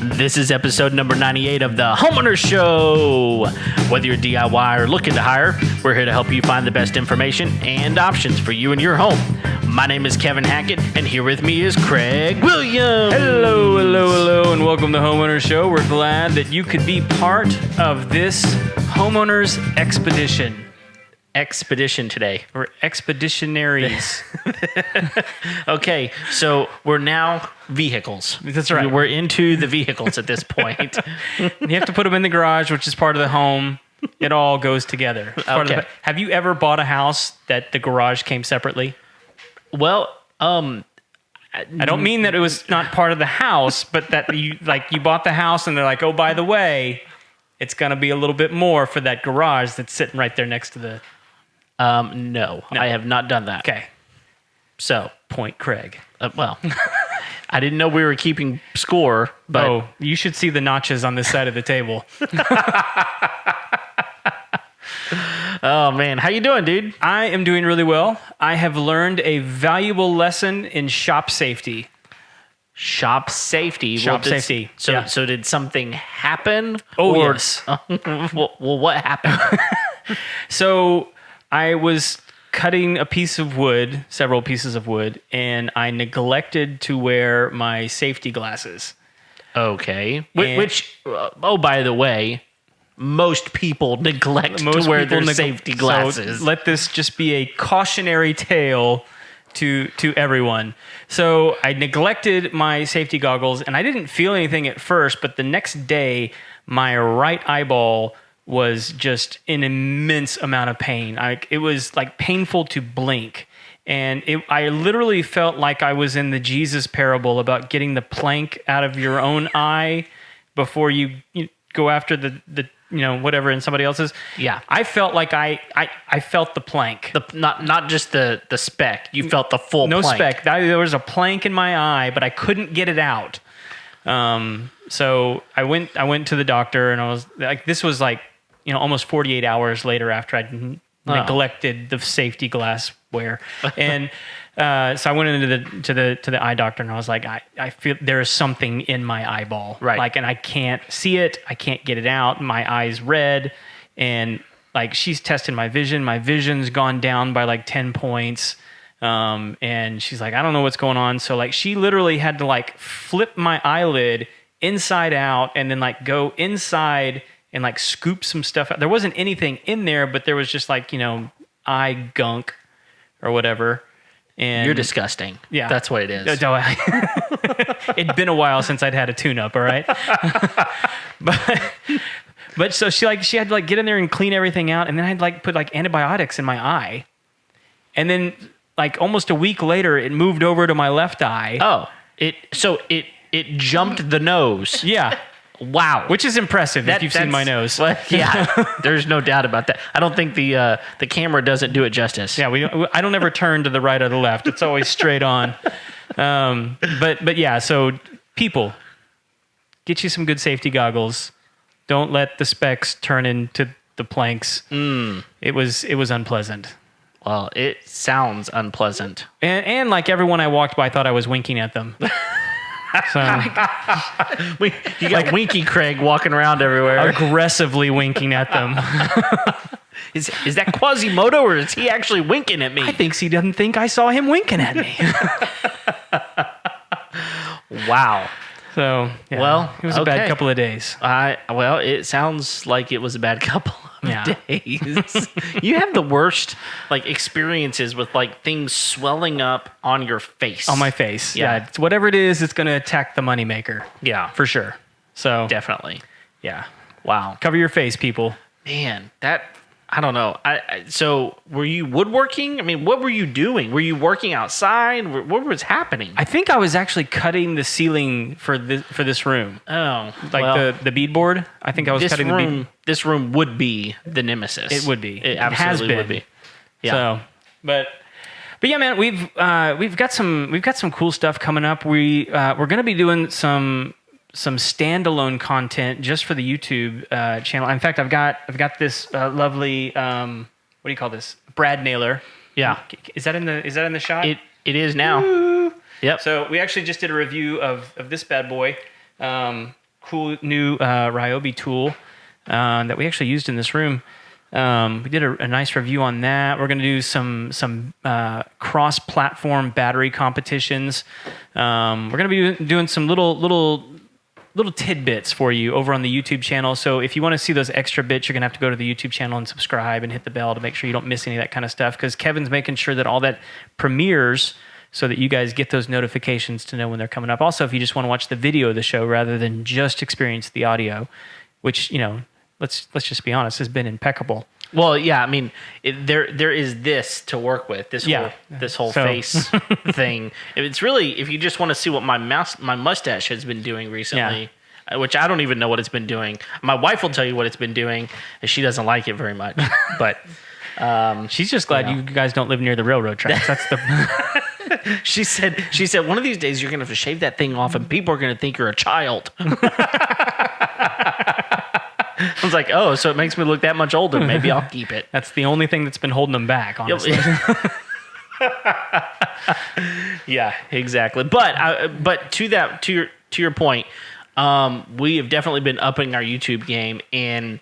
This is episode number 98 of the Homeowners Show. Whether you're DIY or looking to hire, we're here to help you find the best information and options for you and your home. My name is Kevin Hackett, and here with me is Craig Williams. Hello, and welcome to Homeowners Show. We're glad that you could be part of this Homeowners expedition today. We're expeditionaries. Okay, so we're now vehicles. That's right. We're into the vehicles at this point. You have to put them in the garage, which is part of the home. It all goes together. Okay. Have you ever bought a house that the garage came separately? Well, I don't mean that it was not part of the house, but that you bought the house and they're like, oh, by the way, it's going to be a little bit more for that garage that's sitting right there next to the... No, I have not done that. Okay. So, Point Craig. Well, I didn't know we were keeping score, but... you should see the notches on this side of the table. Oh, man. How you doing, dude? I am doing really well. I have learned a valuable lesson in shop safety. Shop safety? Safety. So did something happen? Yes. Well, what happened? So I was cutting several pieces of wood, and I neglected to wear my safety glasses. Okay. Which, by the way, most people neglect to wear their safety glasses. So let this just be a cautionary tale to everyone. So I neglected my safety goggles, and I didn't feel anything at first, but the next day, my right eyeball was just an immense amount of pain. It was like painful to blink. And I literally felt like I was in the Jesus parable about getting the plank out of your own eye before you go after the whatever in somebody else's. Yeah. I felt like I felt the plank. Not just the speck. You felt the full plank. No speck. There was a plank in my eye, but I couldn't get it out. So I went to the doctor, and I was like, this was like, almost 48 hours later after I'd neglected the safety glass wear. And so I went into the eye doctor, and I was like, I feel there is something in my eyeball. Right. And I can't see it. I can't get it out. My eye's red. And she's tested my vision. My vision's gone down by 10 points. And she's like, I don't know what's going on. So she literally had to flip my eyelid inside out and then go inside and scoop some stuff out. There wasn't anything in there, but there was just eye gunk or whatever. And you're disgusting. Yeah. That's what it is. It'd been a while since I'd had a tune-up, all right? But so she had to get in there and clean everything out, and then I'd put antibiotics in my eye. And then almost a week later, it moved over to my left eye. Oh. It jumped the nose. Yeah. Wow. Which is impressive if you've seen my nose. Yeah, there's no doubt about that. I don't think the camera doesn't do it justice. Yeah, I don't ever turn to the right or the left. It's always straight on. But yeah, so people, get you some good safety goggles. Don't let the specks turn into the planks. It was unpleasant. Well, it sounds unpleasant. And everyone I walked by thought I was winking at them. So you got Winky Craig walking around everywhere, aggressively winking at them. Is that Quasimodo, or is he actually winking at me? I think he doesn't think I saw him winking at me. Wow. So yeah, well, it was a bad couple of days. It sounds like it was a bad couple of days. You have the worst experiences with things swelling up on your face. On my face. Yeah. It's whatever it is, it's going to attack the moneymaker. Yeah. For sure. So definitely. Yeah. Wow. Cover your face, people. Man, I don't know. So were you woodworking? I mean, what were you doing? Were you working outside? What was happening? I think I was actually cutting the ceiling for this room. Oh. The beadboard. I think I was cutting the bead. This room would be the nemesis. It would be. It absolutely would be. Yeah. So, but yeah, man, we've got some cool stuff coming up. We're going to be doing some standalone content just for the YouTube channel. In fact, I've got this lovely what do you call this? Brad nailer. Yeah. Is that in the shot? It is now. Yep. So we actually just did a review of this bad boy. Cool new Ryobi tool that we actually used in this room. We did a nice review on that. We're going to do some cross-platform battery competitions. We're going to be doing some little tidbits for you over on the YouTube channel. So if you want to see those extra bits, you're going to have to go to the YouTube channel and subscribe and hit the bell to make sure you don't miss any of that kind of stuff, because Kevin's making sure that all that premieres so that you guys get those notifications to know when they're coming up. Also, if you just want to watch the video of the show rather than just experience the audio, which, let's just be honest, has been impeccable. Well, yeah, I mean, there is this to work with, this whole face thing. It's really, if you just want to see what my mustache has been doing recently, which I don't even know what it's been doing. My wife will tell you what it's been doing, and she doesn't like it very much. But she's just glad you guys don't live near the railroad tracks. That's the. She said one of these days you're gonna have to shave that thing off, and people are gonna think you're a child. I was like, oh, so it makes me look that much older. Maybe I'll keep it. That's the only thing that's been holding them back, honestly. Yeah, exactly. But to your point, we have definitely been upping our YouTube game, and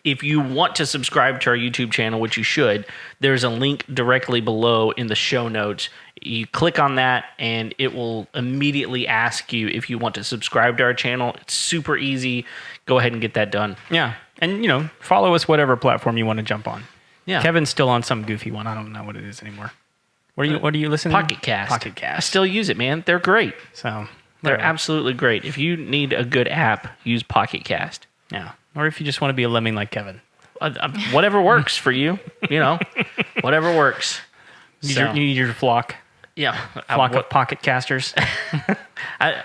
if you want to subscribe to our YouTube channel, which you should, there's a link directly below in the show notes. You click on that, and it will immediately ask you if you want to subscribe to our channel. It's super easy. Go ahead and get that done. Yeah, and follow us whatever platform you want to jump on. Yeah, Kevin's still on some goofy one. I don't know what it is anymore. What are you listening? Pocket Cast. I still use it, man. They're great. So they're absolutely great. If you need a good app, use Pocket Cast. Yeah, or if you just want to be a lemming like Kevin, whatever works for you. Whatever works. You need your flock. Yeah, flock of pocket casters.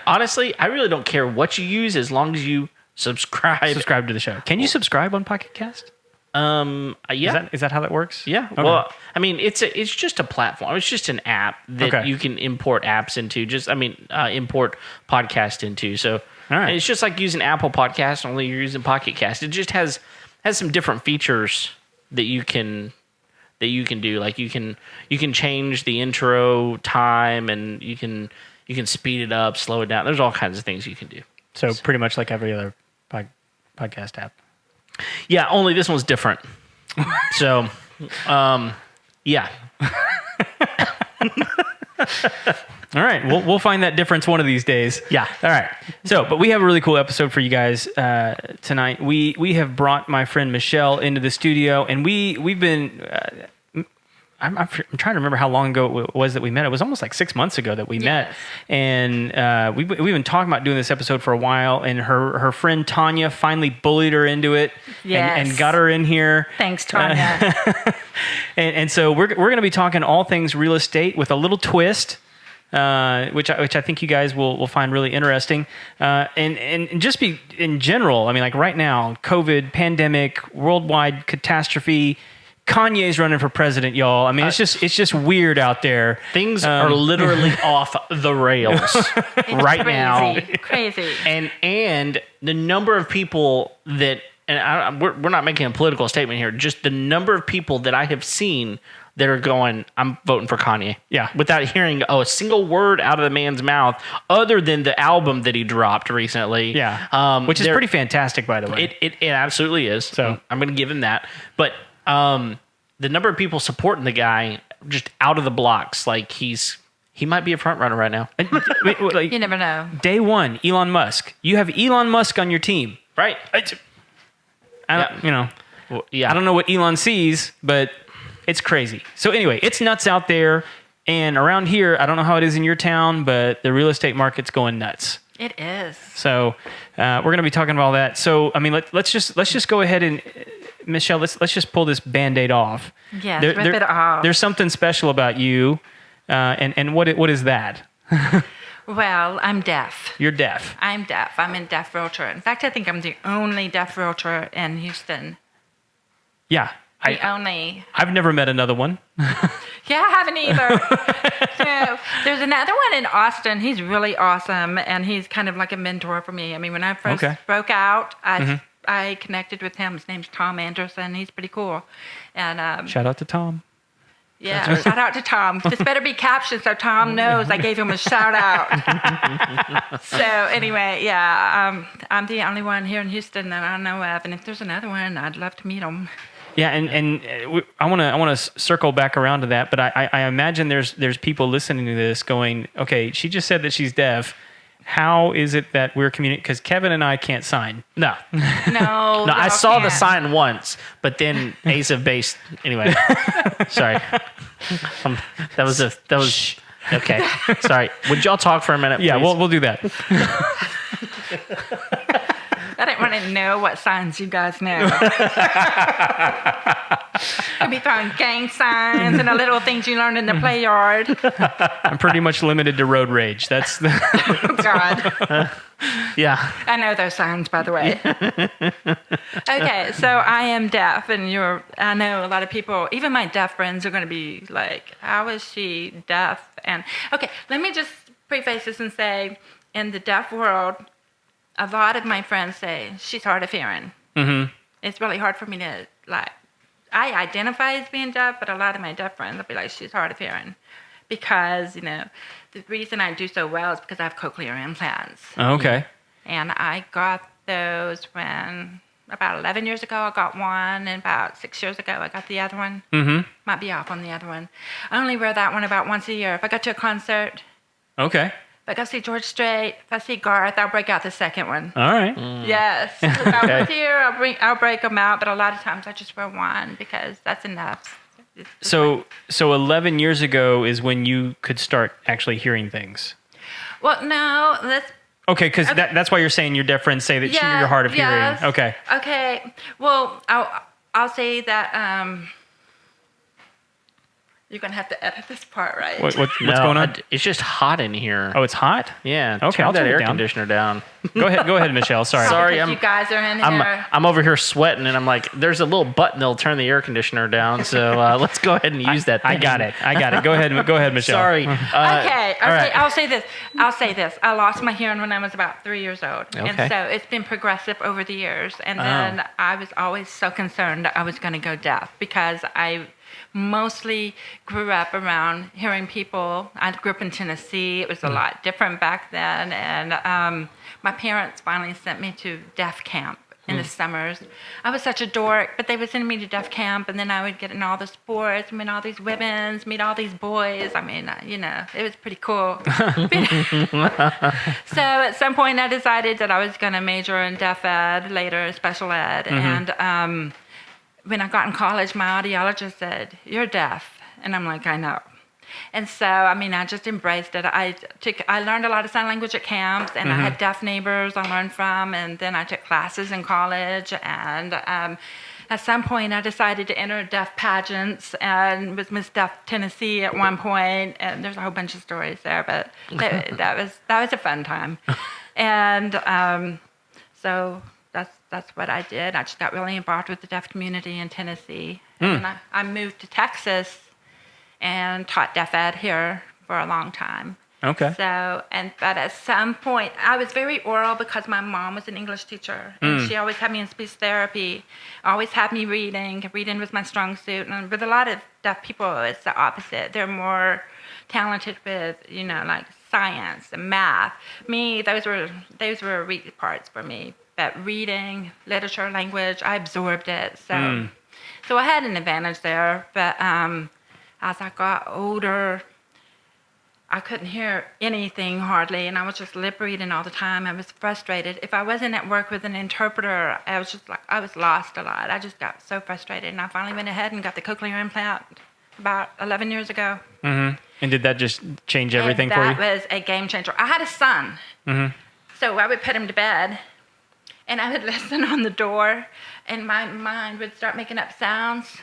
Honestly, I really don't care what you use as long as you subscribe to the show. Can you subscribe on Pocket Cast? Yeah. Is that how that works? Yeah. Okay. Well, I mean, it's just a platform. It's just an app that you can import apps into. Import podcast into. So it's just like using Apple Podcast, only you're using Pocket Cast. It just has some different features that you can do. Like you can change the intro time, and you can speed it up, slow it down. There's all kinds of things you can do. So pretty much like every other podcast app. Yeah, only this one's different. So, yeah. All right, we'll find that difference one of these days. Yeah. All right. So, but we have a really cool episode for you guys tonight. We have brought my friend Michelle into the studio, and we've been. I'm trying to remember how long ago it was that we met. It was almost like 6 months ago that we met, and we've been talking about doing this episode for a while. And her friend Tanya finally bullied her into it, and got her in here. Thanks, Tanya. And so we're going to be talking all things real estate with a little twist, which I think you guys will find really interesting, and just be in general. I mean, like right now, COVID, pandemic, worldwide catastrophe. Kanye's running for president, y'all. I mean, it's just weird out there. Things are literally off the rails right now. Crazy. And the number of people that, and we're not making a political statement here, just the number of people that I have seen that are going, I'm voting for Kanye. Yeah. Without hearing a single word out of the man's mouth other than the album that he dropped recently. Yeah. Which is pretty fantastic, by the way. It absolutely is. So I'm going to give him that. But the number of people supporting the guy just out of the blocks, like he might be a front runner right now. Like, you never know. Day one, Elon Musk. You have Elon Musk on your team, right? I don't know what Elon sees, but it's crazy. So anyway, it's nuts out there, and around here, I don't know how it is in your town, but the real estate market's going nuts. It is. So we're going to be talking about all that. So I mean, let's just go ahead and. Michelle, let's just pull this Band-Aid off. Yeah, rip it off. There's something special about you, and what is that? Well, I'm deaf. You're deaf. I'm deaf. I'm a deaf realtor. In fact, I think I'm the only deaf realtor in Houston. Yeah. I've never met another one. Yeah, I haven't either. So there's another one in Austin. He's really awesome, and he's kind of like a mentor for me. I mean, when I first broke out, I connected with him. His name's Tom Anderson. He's pretty cool. And shout out to Tom. Yeah, shout out to Tom. This better be captioned so Tom knows I gave him a shout out. So anyway, yeah, I'm the only one here in Houston that I know of, and if there's another one, I'd love to meet them. Yeah, and I want to circle back around to that, but I imagine there's people listening to this going, okay, she just said that she's deaf. How is it that we're communicating? Because Kevin and I can't sign. No. No, No, I saw the can't. sign once, but then Ace of Base. Anyway, sorry. That was okay. Sorry. Would y'all talk for a minute? Yeah, please? we'll do that. I didn't want to know what signs you guys know. Could be throwing gang signs and the little things you learn in the play yard. I'm pretty much limited to road rage. That's the Oh, God. Yeah. I know those signs, by the way. Okay, so I am deaf, and I know a lot of people, even my deaf friends, are going to be like, how is she deaf? And okay, let me just preface this and say, in the deaf world, a lot of my friends say she's hard of hearing. Mm-hmm. It's really hard for me to, like, I identify as being deaf, but a lot of my deaf friends will be like, she's hard of hearing. Because, the reason I do so well is because I have cochlear implants. Okay. And I got those when, about 11 years ago, I got one, and about 6 years ago, I got the other one. Mm-hmm. Might be off on the other one. I only wear that one about once a year. If I go to a concert, Okay. if I go see George Strait, if I see Garth, I'll break out the second one. All right. Yes. If I'm with here, I'll break them out, but a lot of times I just wear one because that's enough. So 11 years ago is when you could start actually hearing things. Well, no, that's Okay, because that's why you're saying your deaf friends say that you're hard of yes. hearing. Okay. Okay. Well, I'll say that you're gonna have to edit this part, right? What's going on? It's just hot in here. Oh, it's hot? Yeah. Okay, Turn I'll that turn it air down. conditioner down. Go ahead, Michelle. Sorry. Sorry, Because I'm- you guys are in here. I'm over here sweating, and I'm like, there's a little button that'll turn the air conditioner down. So let's go ahead and use that. I thing. got it. Go ahead, Michelle. Sorry. Okay. all right. I'll say this. I lost my hearing when I was about 3 years old. Okay. And so it's been progressive over the years. And then I was always so concerned that I was going to go deaf because I mostly grew up around hearing people. I grew up in Tennessee. It was a lot different back then. And my parents finally sent me to deaf camp in the summers. I was such a dork, but they would send me to deaf camp, and then I would get in all the sports, meet all these women, meet all these boys. I mean, it was pretty cool. So at some point, I decided that I was going to major in deaf ed, later special ed, and when I got in college, my audiologist said, "You're deaf," and I'm like, "I know." And so, I just embraced it. I learned a lot of sign language at camps, and I had deaf neighbors I learned from, and then I took classes in college. And at some point, I decided to enter deaf pageants and was Miss Deaf Tennessee at one point. And there's a whole bunch of stories there, but that was a fun time. And so that's what I did. I just got really involved with the deaf community in Tennessee, and then I moved to Texas and taught deaf ed here for a long time. Okay. But at some point, I was very oral because my mom was an English teacher, and she always had me in speech therapy, always had me reading. Reading was my strong suit, and with a lot of deaf people, it's the opposite. They're more talented with, like science and math. Me, those were weak parts for me. But reading, literature, language, I absorbed it. So I had an advantage there, but as I got older, I couldn't hear anything hardly, and I was just lip reading all the time. I was frustrated. If I wasn't at work with an interpreter, I was lost a lot. I just got so frustrated, and I finally went ahead and got the cochlear implant about 11 years ago. Mm-hmm. And did that just change everything for you? That was a game changer. I had a son, so I would put him to bed, and I would listen on the door, and my mind would start making up sounds,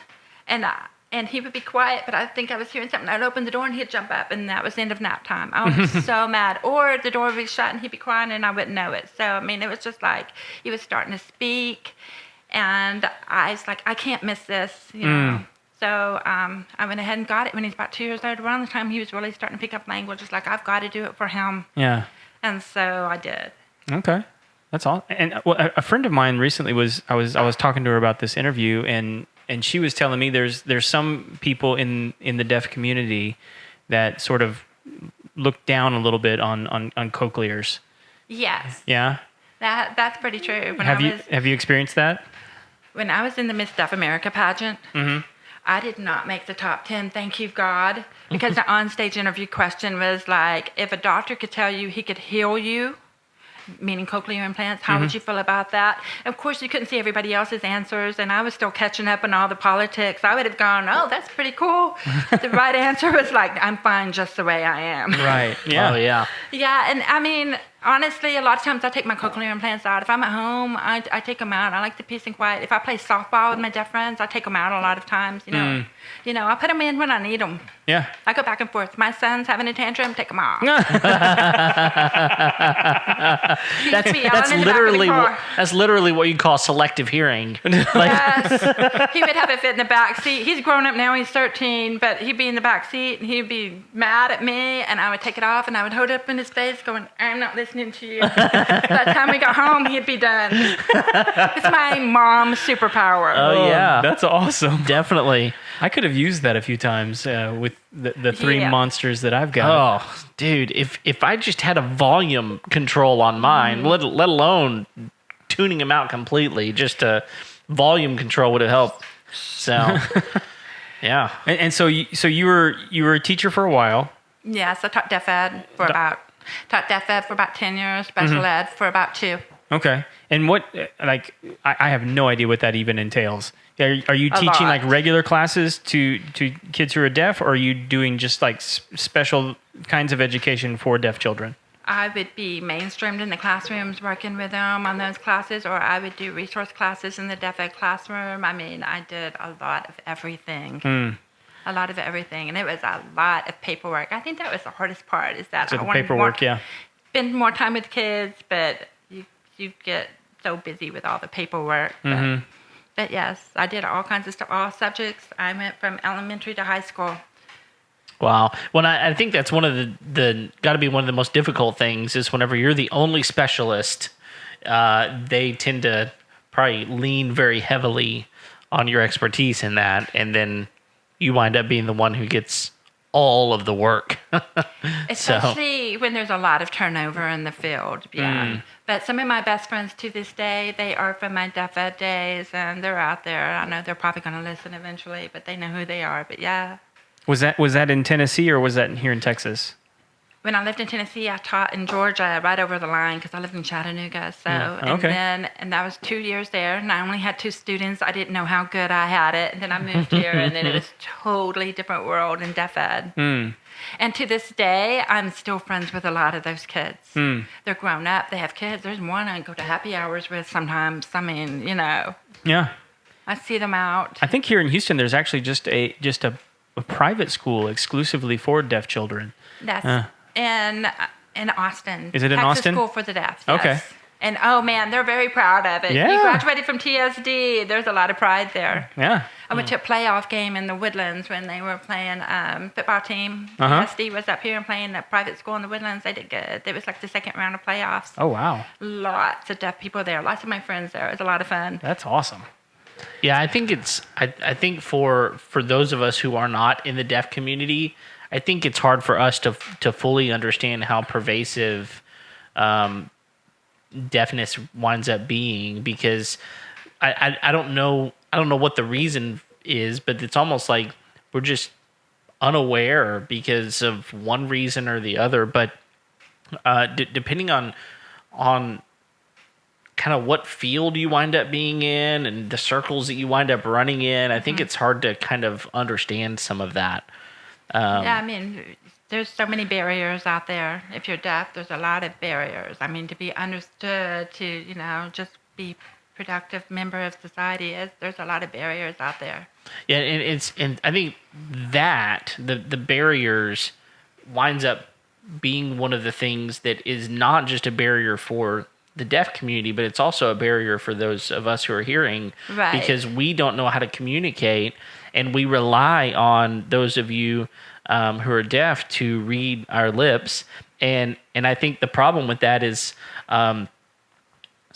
and he would be quiet, but I think I was hearing something. I'd open the door, and he'd jump up, and that was the end of nap time. I was so mad. Or the door would be shut, and he'd be crying, and I wouldn't know it. So, it was just like he was starting to speak, and I was like, I can't miss this, So I went ahead and got it when he was about 2 years old. Around the time he was really starting to pick up language, it's like, I've got to do it for him. Yeah. And so I did. Okay. That's all. And a friend of mine recently I was talking to her about this interview, and and she was telling me there's some people in the deaf community that sort of look down a little bit on cochlears. Yes. Yeah. That's pretty true. Have you experienced that? When I was in the Miss Deaf America pageant, I did not make the top 10, thank you, God, because the onstage interview question was like, if a doctor could tell you he could heal you, meaning cochlear implants, how would you feel about that? Of course, you couldn't see everybody else's answers, and I was still catching up on all the politics. I would have gone, oh, that's pretty cool. The right answer was like, I'm fine just the way I am. Right. Yeah. Oh, yeah. Yeah, and I mean, honestly, a lot of times I take my cochlear implants out. If I'm at home, I take them out. I like the peace and quiet. If I play softball with my deaf friends, I take them out a lot of times. You know, I put them in when I need them. Yeah. I go back and forth. My son's having a tantrum, take them off. That's literally what you call selective hearing. Yes. He would have it fit in the back seat. He's grown up now. He's 13, but he'd be in the back seat and he'd be mad at me, and I would take it off and I would hold it up in his face, going, "I'm not listening to you." By the time we got home, he'd be done. It's my mom's superpower. Oh, yeah. That's awesome. Definitely. I could have used that a few times with the three monsters that I've got. Oh, dude, if I just had a volume control on mine, let alone tuning them out completely, just a volume control would have helped. So, yeah. And so you were a teacher for a while. Yes, I taught deaf ed for about 10 years, special ed for about 2. Okay. And what, like, I have no idea what that even entails. Are you teaching like regular classes to kids who are deaf, or are you doing just like special kinds of education for deaf children? I would be mainstreamed in the classrooms working with them on those classes, or I would do resource classes in the deaf ed classroom. I mean, I did a lot of everything. A lot of everything. And it was a lot of paperwork. I think that was the hardest part, is that I wanted to spend more time with kids, but you get so busy with all the paperwork. But yes, I did all kinds of stuff, all subjects. I went from elementary to high school. Wow. Well, I think that's one of the got to be one of the most difficult things is whenever you're the only specialist, they tend to probably lean very heavily on your expertise in that, and then you wind up being the one who gets all of the work. Especially when there's a lot of turnover in the field. Yeah. But some of my best friends to this day, they are from my deaf ed days, and they're out there. I know they're probably going to listen eventually, but they know who they are. But yeah. Was that in Tennessee, or was that here in Texas? When I lived in Tennessee, I taught in Georgia, right over the line, because I lived in Chattanooga. So, and that was 2 years there, and I only had 2 students. I didn't know how good I had it. And then I moved here, and then it was totally different world in deaf ed. And to this day, I'm still friends with a lot of those kids. They're grown up. They have kids. There's one I go to happy hours with sometimes. I mean, you know. Yeah. I see them out. I think here in Houston, there's actually just a private school exclusively for deaf children. That's in Austin. Is it in Texas Austin? School for the Deaf. Yes. Okay. And oh man, they're very proud of it. Yeah. You graduated from TSD. There's a lot of pride there. Yeah. I went to a playoff game in the Woodlands when they were playing football team. TSD was up here and playing a private school in the Woodlands. They did good. It was like the second round of playoffs. Oh wow. Lots of deaf people there. Lots of my friends there. It was a lot of fun. That's awesome. Yeah, I think I think for those of us who are not in the deaf community, I think it's hard for us to fully understand how pervasive deafness winds up being, because I don't know what the reason is, but it's almost like we're just unaware because of one reason or the other. But depending on kind of what field you wind up being in and the circles that you wind up running in, I think it's hard to kind of understand some of that. Yeah, I mean, there's so many barriers out there. If you're deaf, there's a lot of barriers. I mean, to be understood, to, you know, just be productive member of society, there's a lot of barriers out there. Yeah, and I think that the barriers winds up being one of the things that is not just a barrier for the deaf community, but it's also a barrier for those of us who are hearing, right? Because we don't know how to communicate, and we rely on those of you who are deaf to read our lips. And I think the problem with that is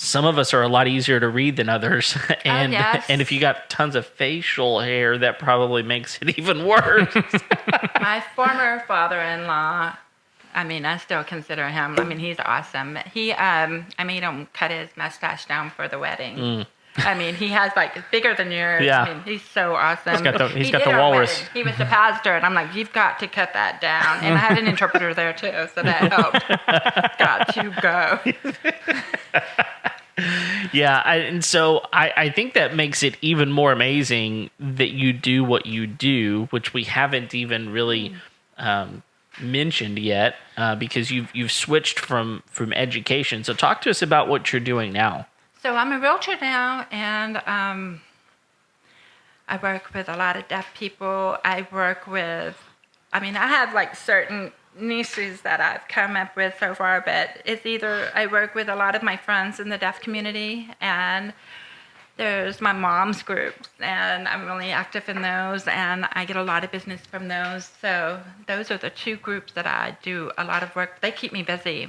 some of us are a lot easier to read than others. And yes. and if you got tons of facial hair, that probably makes it even worse. My former father-in-law, I mean, I still consider him, I mean, he's awesome. I made him cut his mustache down for the wedding. I mean, he has like bigger than yours. Yeah. I mean, he's so awesome. He's He got did the our walrus. wedding. He was the pastor, and I'm like, you've got to cut that down. And I had an interpreter there too, so that helped. Got to go. Yeah, and so I think that makes it even more amazing that you do what you do, which we haven't even really mentioned yet, because you've switched from education. So talk to us about what you're doing now. So I'm a realtor now, and I work with a lot of deaf people. I have like certain niches that I've come up with so far, but it's either I work with a lot of my friends in the deaf community, and there's my mom's groups, and I'm really active in those, and I get a lot of business from those. So those are the two groups that I do a lot of work. They keep me busy.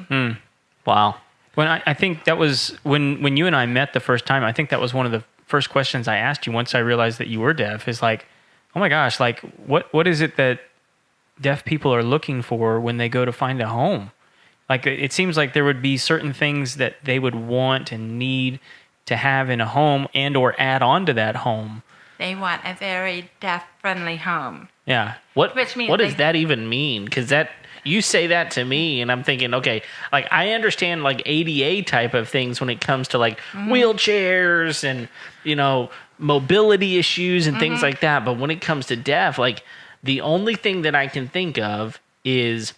Wow. When I think that was when you and I met the first time, I think that was one of the first questions I asked you once I realized that you were deaf, is like, oh my gosh, like what is it that deaf people are looking for when they go to find a home? Like, it seems like there would be certain things that they would want and need to have in a home and or add on to that home. They want a very deaf-friendly home. Yeah. Which means what does that even mean? Because you say that to me, and I'm thinking, okay, like I understand like ADA type of things when it comes to like wheelchairs and mobility issues and things like that. But when it comes to deaf, like the only thing that I can think of is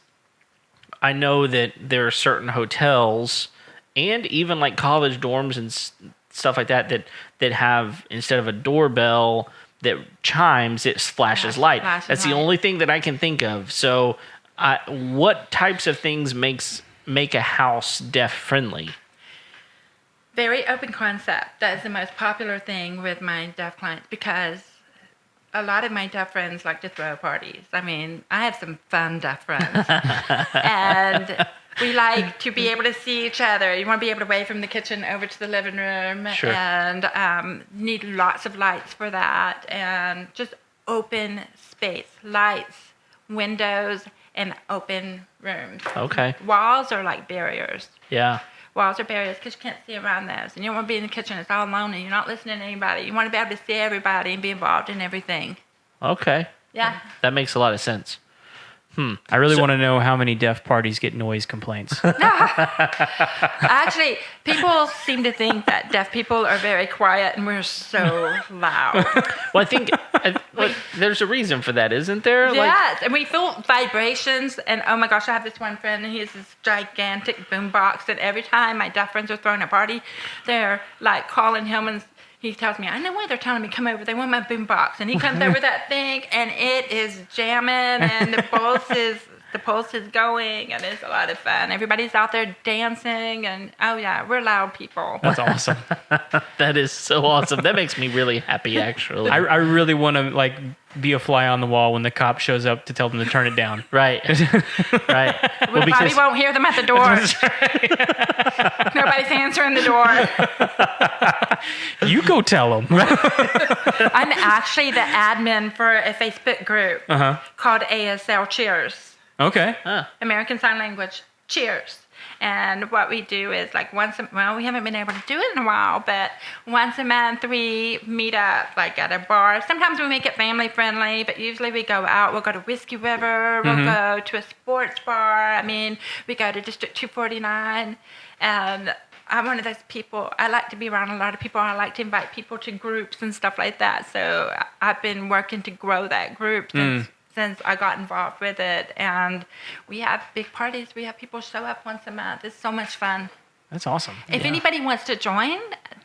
I know that there are certain hotels and even like college dorms and stuff like that have, instead of a doorbell that chimes, it flashes light. That's the only thing that I can think of. So what types of things make a house deaf friendly? Very open concept. That is the most popular thing with my deaf clients, because a lot of my deaf friends like to throw parties. I mean, I have some fun deaf friends. And we like to be able to see each other. You want to be able to wave from the kitchen over to the living room. Sure. And need lots of lights for that. And just open space, lights, windows, and open rooms. Okay. Walls are like barriers. Yeah. Walls are barriers because you can't see around those. And you don't want to be in the kitchen. It's all lonely. You're not listening to anybody. You want to be able to see everybody and be involved in everything. Okay. Yeah. That makes a lot of sense. I really want to know how many deaf parties get noise complaints. Actually, people seem to think that deaf people are very quiet and we're so loud. Well, I think there's a reason for that, isn't there? Yes, and we feel vibrations. And oh my gosh, I have this one friend, and he has this gigantic boom box. And every time my deaf friends are throwing a party, they're like calling him, and he tells me, I know why they're telling me come over. They want my boom box. And he comes over that thing, and it is jamming, and the pulse is going, and it's a lot of fun. Everybody's out there dancing, and oh yeah, we're loud people. That's awesome. That is so awesome. That makes me really happy, actually. I really want to like be a fly on the wall when the cop shows up to tell them to turn it down. Right. Right. We probably won't hear them at the door. Nobody's answering the door. You go tell them. I'm actually the admin for a Facebook group called ASL Cheers. Okay. American Sign Language Cheers. And what we do is like we haven't been able to do it in a while, but once a month we meet up like at a bar. Sometimes we make it family friendly, but usually we go out. We'll go to Whiskey River. We'll go to a sports bar. I mean, we go to District 249. And I'm one of those people, I like to be around a lot of people. I like to invite people to groups and stuff like that. So I've been working to grow that group since I got involved with it. And we have big parties. We have people show up once a month. It's so much fun. That's awesome. If anybody wants to join,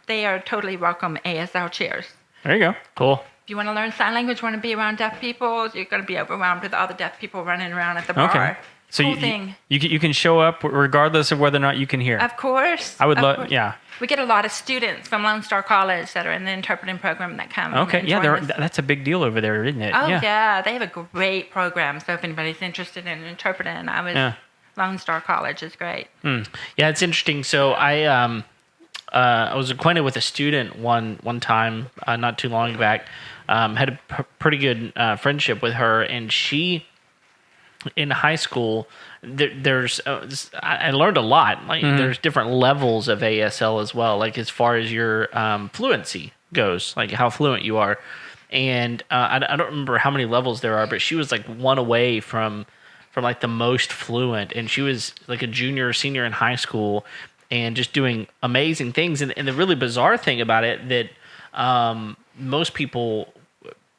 they are totally welcome. ASL Cheers. There you go. Cool. If you want to learn sign language, want to be around deaf people, you're going to be overwhelmed with all the deaf people running around at the bar. Okay. So Cool thing. you can show up regardless of whether or not you can hear. Of course. I would Of love, course. yeah. We get a lot of students from Lone Star College that are in the interpreting program that come. Okay, and yeah, join us. that's a big deal over there, isn't it? Oh yeah, they have a great program. So if anybody's interested in interpreting, Lone Star College is great. Yeah, it's interesting. So I I was acquainted with a student one time, not too long back. Had a pretty good friendship with her, and she, in high school, I learned a lot. Like there's different levels of ASL as well, like as far as your fluency goes, like how fluent you are. And I don't remember how many levels there are, but she was like one away from like the most fluent, and she was like a junior or senior in high school and just doing amazing things. And the really bizarre thing about it that most people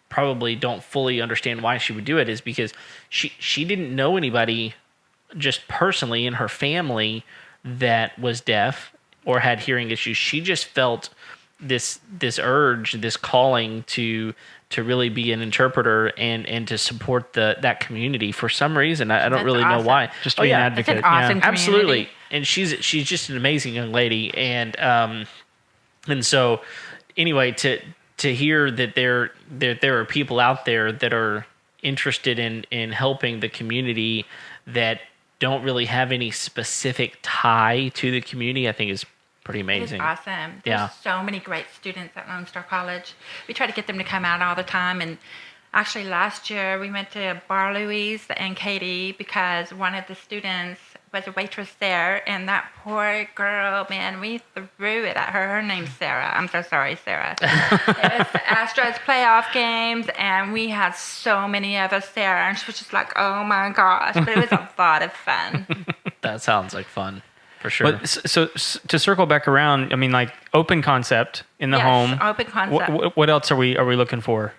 probably don't fully understand why she would do it is because she didn't know anybody just personally in her family that was deaf or had hearing issues. She just felt this urge, this calling to really be an interpreter and to support that community for some reason. I don't That's really know awesome. why. Just to be an advocate. It's an awesome community. Absolutely. And she's just an amazing young lady. And so anyway, to hear that there are people out there that are interested in helping the community that don't really have any specific tie to the community, I think is pretty amazing. It's awesome. Yeah. There's so many great students at Lone Star College. We try to get them to come out all the time. And actually last year we went to Bar Louise and Katie because one of the students was a waitress there, and that poor girl, man, we threw it at her. Her name's Sarah. I'm so sorry, Sarah. It was the Astros playoff games, and we had so many of us there, and she was just like, oh my gosh, but it was a lot of fun. That sounds like fun, for sure. But so to circle back around, I mean, like open concept in the Yes, home. open concept. What else are we looking for?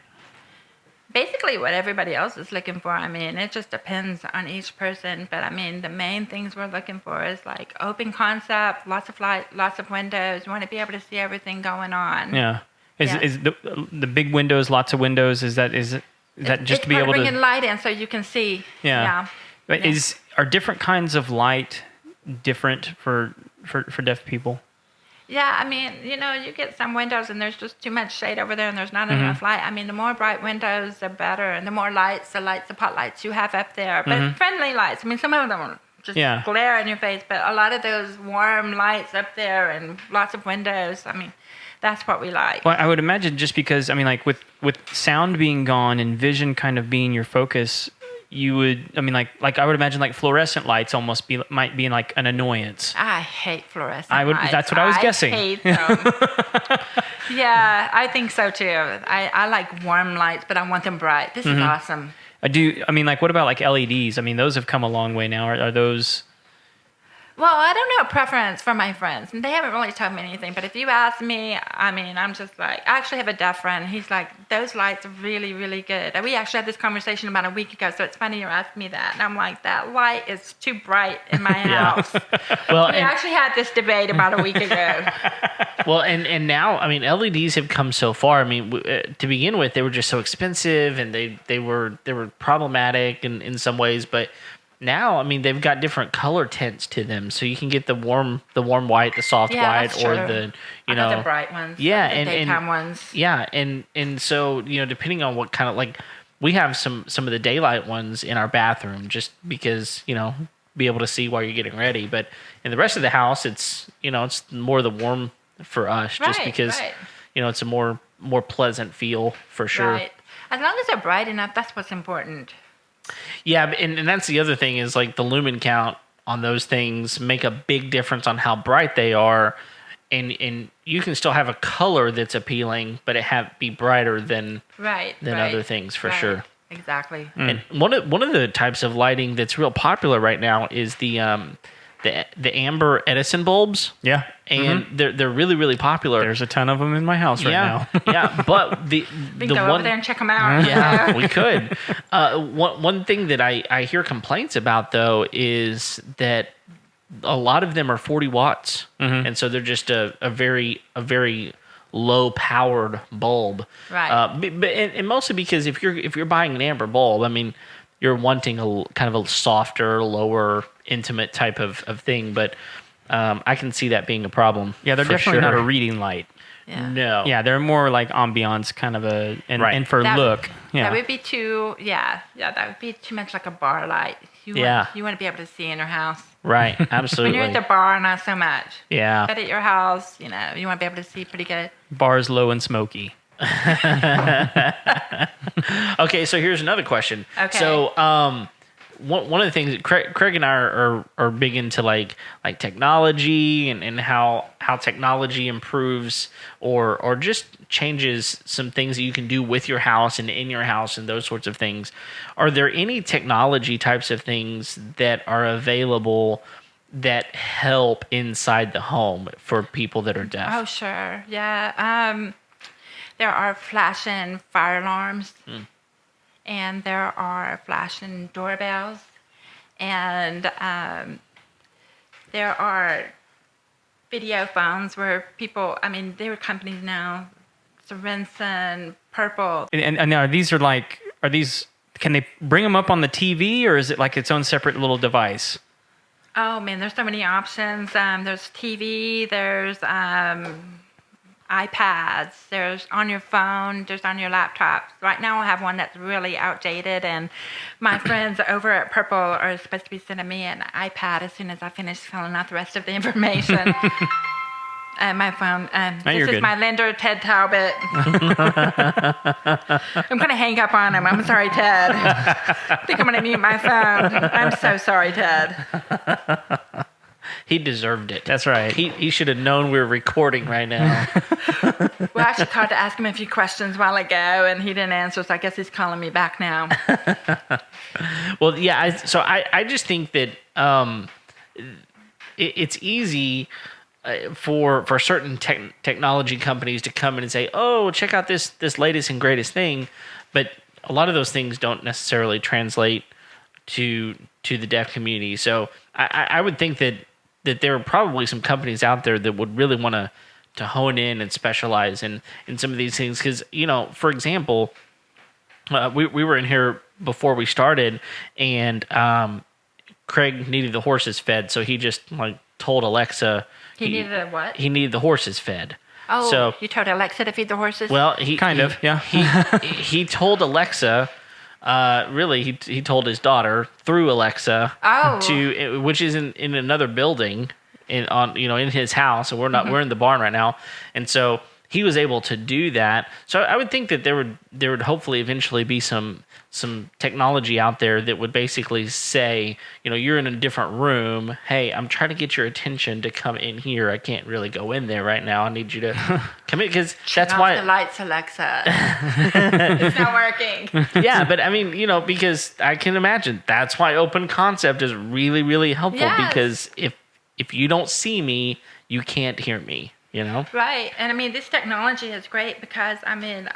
Basically what everybody else is looking for. I mean, it just depends on each person. But I mean, the main things we're looking for is like open concept, lots of light, lots of windows. You want to be able to see everything going on. Yeah. Yeah. Is the big windows, lots of windows? Is that just It's to be part able of to bringing light in so you can see. Yeah. But Yeah. are different kinds of light different for deaf people? Yeah, I mean, you get some windows and there's just too much shade over there and there's not enough light. I mean, the more bright windows, the better. And the more lights, the pot lights you have up there. But friendly lights. I mean, some of them will just glare in your face. But a lot of those warm lights up there and lots of windows, I mean, that's what we like. Well, I would imagine just because, I mean, like with sound being gone and vision kind of being your focus, you would, I mean, like I would imagine like fluorescent lights might be like an annoyance. I hate fluorescent lights. That's what I was guessing. I hate them. Yeah, I think so too. I like warm lights, but I want them bright. This is awesome. I mean, like what about like LEDs? I mean, those have come a long way now. Are those... Well, I don't know preference for my friends. They haven't really told me anything. But if you ask me, I mean, I'm just like, I actually have a deaf friend. He's like, those lights are really, really good. And we actually had this conversation about a week ago. So it's funny you're asking me that. And I'm like, that light is too bright in my house. Well, we actually had this debate about a week ago. Well, and now, I mean, LEDs have come so far. I mean, to begin with, they were just so expensive, and they were problematic in some ways. But now, I mean, they've got different color tints to them, so you can get the warm white, the soft white, or the the bright ones. Yeah, the daytime ones. Yeah, and so depending on what kind of, like, we have some of the daylight ones in our bathroom just because be able to see while you're getting ready. But in the rest of the house, it's it's more the warm for us, just because it's a more pleasant feel for sure. Right. As long as they're bright enough, that's what's important. Yeah, and that's the other thing is like the lumen count on those things make a big difference on how bright they are, and you can still have a color that's appealing, but be brighter than other things for sure. Exactly. And one of the types of lighting that's real popular right now is the amber Edison bulbs. Yeah. And they're really, really popular. There's a ton of them in my house right now. Yeah, but we can go over there and check them out. Yeah, we could. One thing that I hear complaints about though is that a lot of them are 40 watts, and so they're just a very low powered bulb. Right. And mostly because if you're buying an amber bulb, I mean, you're wanting a kind of a softer, lower, intimate type of thing, but I can see that being a problem. Yeah, they're definitely not a reading light. Yeah. No. Yeah, they're more like ambiance kind of and for That look. Yeah. That would be too. Yeah. That would be too much like a bar light. Yeah. You want to be able to see in your house. Right. When Absolutely. you're at the bar, not so much. Yeah. But at your house, you know, you want to be able to see pretty good. Bars low and smoky. Okay, so here's another question. Okay. So, one of the things Craig and I are big into like technology and how technology improves or just changes some things that you can do with your house and in your house and those sorts of things. Are there any technology types of things that are available that help inside the home for people that are deaf? Oh, sure. Yeah. There are flashing fire alarms, and there are flashing doorbells, and there are video phones where people, I mean, there are companies now, Sorensen, Purple. And now can they bring them up on the TV, or is it like its own separate little device? Oh, man, there's so many options. There's TV, there's iPads, there's on your phone, there's on your laptop. Right now I have one that's really outdated, and my friends over at Purple are supposed to be sending me an iPad as soon as I finish filling out the rest of the information. My phone, you're this is good. my lender, Ted Talbot. I'm going to hang up on him. I'm sorry, Ted. I think I'm going to mute my phone. I'm so sorry, Ted. He deserved it. That's right. He should have known we were recording right now. Well, I actually called to ask him a few questions a while ago, and he didn't answer, so I guess he's calling me back now. Well, yeah. I just think that it's easy for certain technology companies to come in and say, "Oh, check out this latest and greatest thing," but a lot of those things don't necessarily translate to the deaf community. So I would think that there are probably some companies out there that would really want to hone in and specialize in some of these things. Because, you know, for example, we were in here before we started, and Craig needed the horses fed, so he just told Alexa He needed a what? he needed the horses fed. Oh, So, you told Alexa to feed the horses? well, he told Alexa. Really, he told his daughter through Alexa which is in another building in his house, and we're in the barn right now, and so he was able to do that. So I would think that there would hopefully eventually be some technology out there that would basically say, you're in a different room. Hey, I'm trying to get your attention to come in here. I can't really go in there right now. I need you to come in, because that's Turn why off the lights, Alexa. It's not working. Yeah, but I mean, because I can imagine that's why open concept is really, really helpful. Yes. Because if you don't see me, you can't hear me, Right. And I mean, this technology is great because, I mean,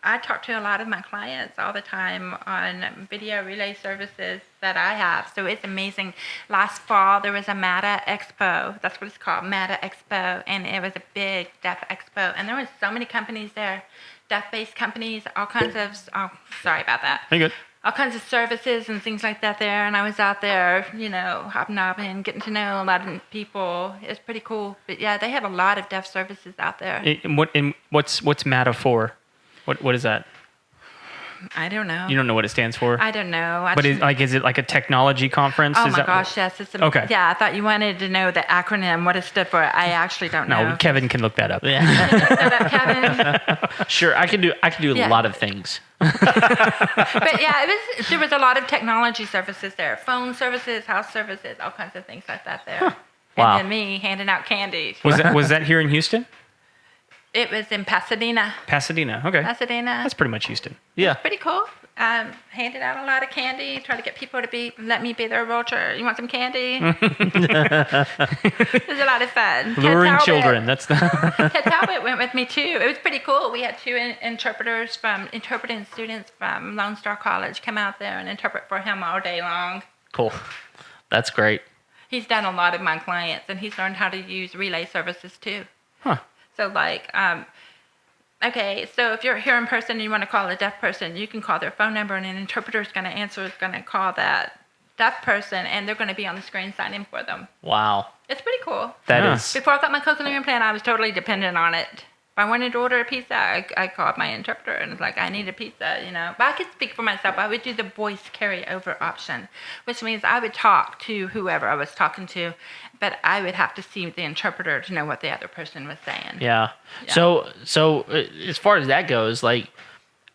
I talk to a lot of my clients all the time on video relay services that I have. So it's amazing. Last fall, there was a MATA Expo. That's what it's called, MATA Expo. And it was a big deaf expo. And there were so many companies there, deaf-based companies, all kinds of, sorry about that. Very good. All kinds of services and things like that there. And I was out there, hobnobbing, getting to know a lot of people. It's pretty cool. But yeah, they have a lot of deaf services out there. What's MATA for? What is that? I don't know. You don't know what it stands for? I don't know. But is it like a technology conference? Oh Is my that gosh, yes. It's Okay. Yeah, I thought you wanted to know the acronym, what it stood for. I actually don't know. No, Kevin can look that up. Yeah. Shut up, Kevin. Sure, I can do Yeah. a lot of things. But yeah, there was a lot of technology services there. Phone services, house services, all kinds of things like that there. Wow. And then me handing out candy. Was that here in Houston? It was in Pasadena. Pasadena. Okay. Pasadena. That's pretty much Houston. Yeah. Pretty cool. Handed out a lot of candy, try to get people to let me be their realtor. You want some candy? It was a lot of fun. Luring children. That's the. Ted Talbot went with me too. It was pretty cool. We had two interpreting students from Lone Star College come out there and interpret for him all day long. Cool. That's great. He's done a lot of my clients, and he's learned how to use relay services too. Huh. So okay, so if you're here in person and you want to call a deaf person, you can call their phone number, and an interpreter is going to answer, is going to call that deaf person, and they're going to be on the screen signing for them. Wow. It's pretty cool. That Yeah. is. Before I got my cochlear implant, I was totally dependent on it. I wanted to order a pizza, I called my interpreter and was like, I need a pizza, you know. But I could speak for myself. I would do the voice carryover option, which means I would talk to whoever I was talking to, but I would have to see the interpreter to know what the other person was saying. Yeah. Yeah. So as far as that goes, like,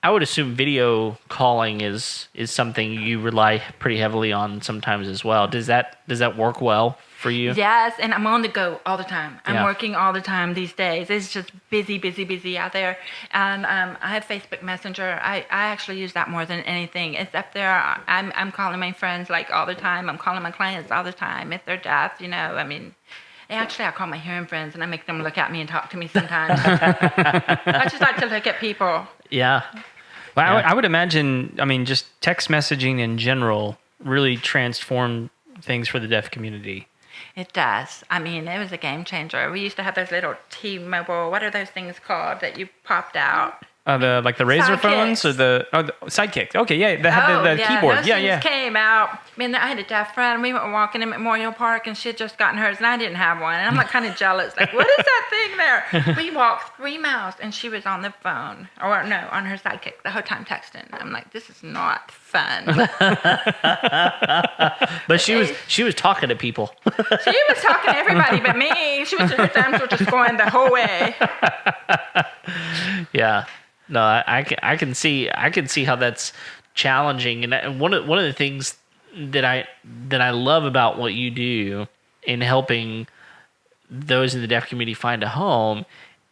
I would assume video calling is something you rely pretty heavily on sometimes as well. Does that work well for you? Yes, and I'm on the go all the time. I'm Yeah. working all the time these days. It's just busy out there. And I have Facebook Messenger. I actually use that more than anything. It's up there. I'm calling my friends like all the time. I'm calling my clients all the time if they're deaf. You know, I mean. Actually, I call my hearing friends and I make them look at me and talk to me sometimes. I just like to look at people. Yeah. Well, Yeah. I would imagine, I mean, just text messaging in general really transformed things for the deaf community. It does. I mean, it was a game changer. We used to have those little T-Mobile, what are those things called that you popped out? The razor phones or the sidekicks. Okay, yeah, they had the keyboard. Those things came out. I mean, I had a deaf friend. We were walking in Memorial Park, and she had just gotten hers, and I didn't have one. And I'm like kind of jealous. Like, what is that thing there? We walked 3 miles, and she was on the phone, or no, on her sidekick the whole time texting. I'm like, this is not fun. But she was talking to people. She was talking to everybody but me. Her thumbs were just going the whole way. Yeah. No, I can see how that's challenging, and one of the things that I love about what you do in helping those in the deaf community find a home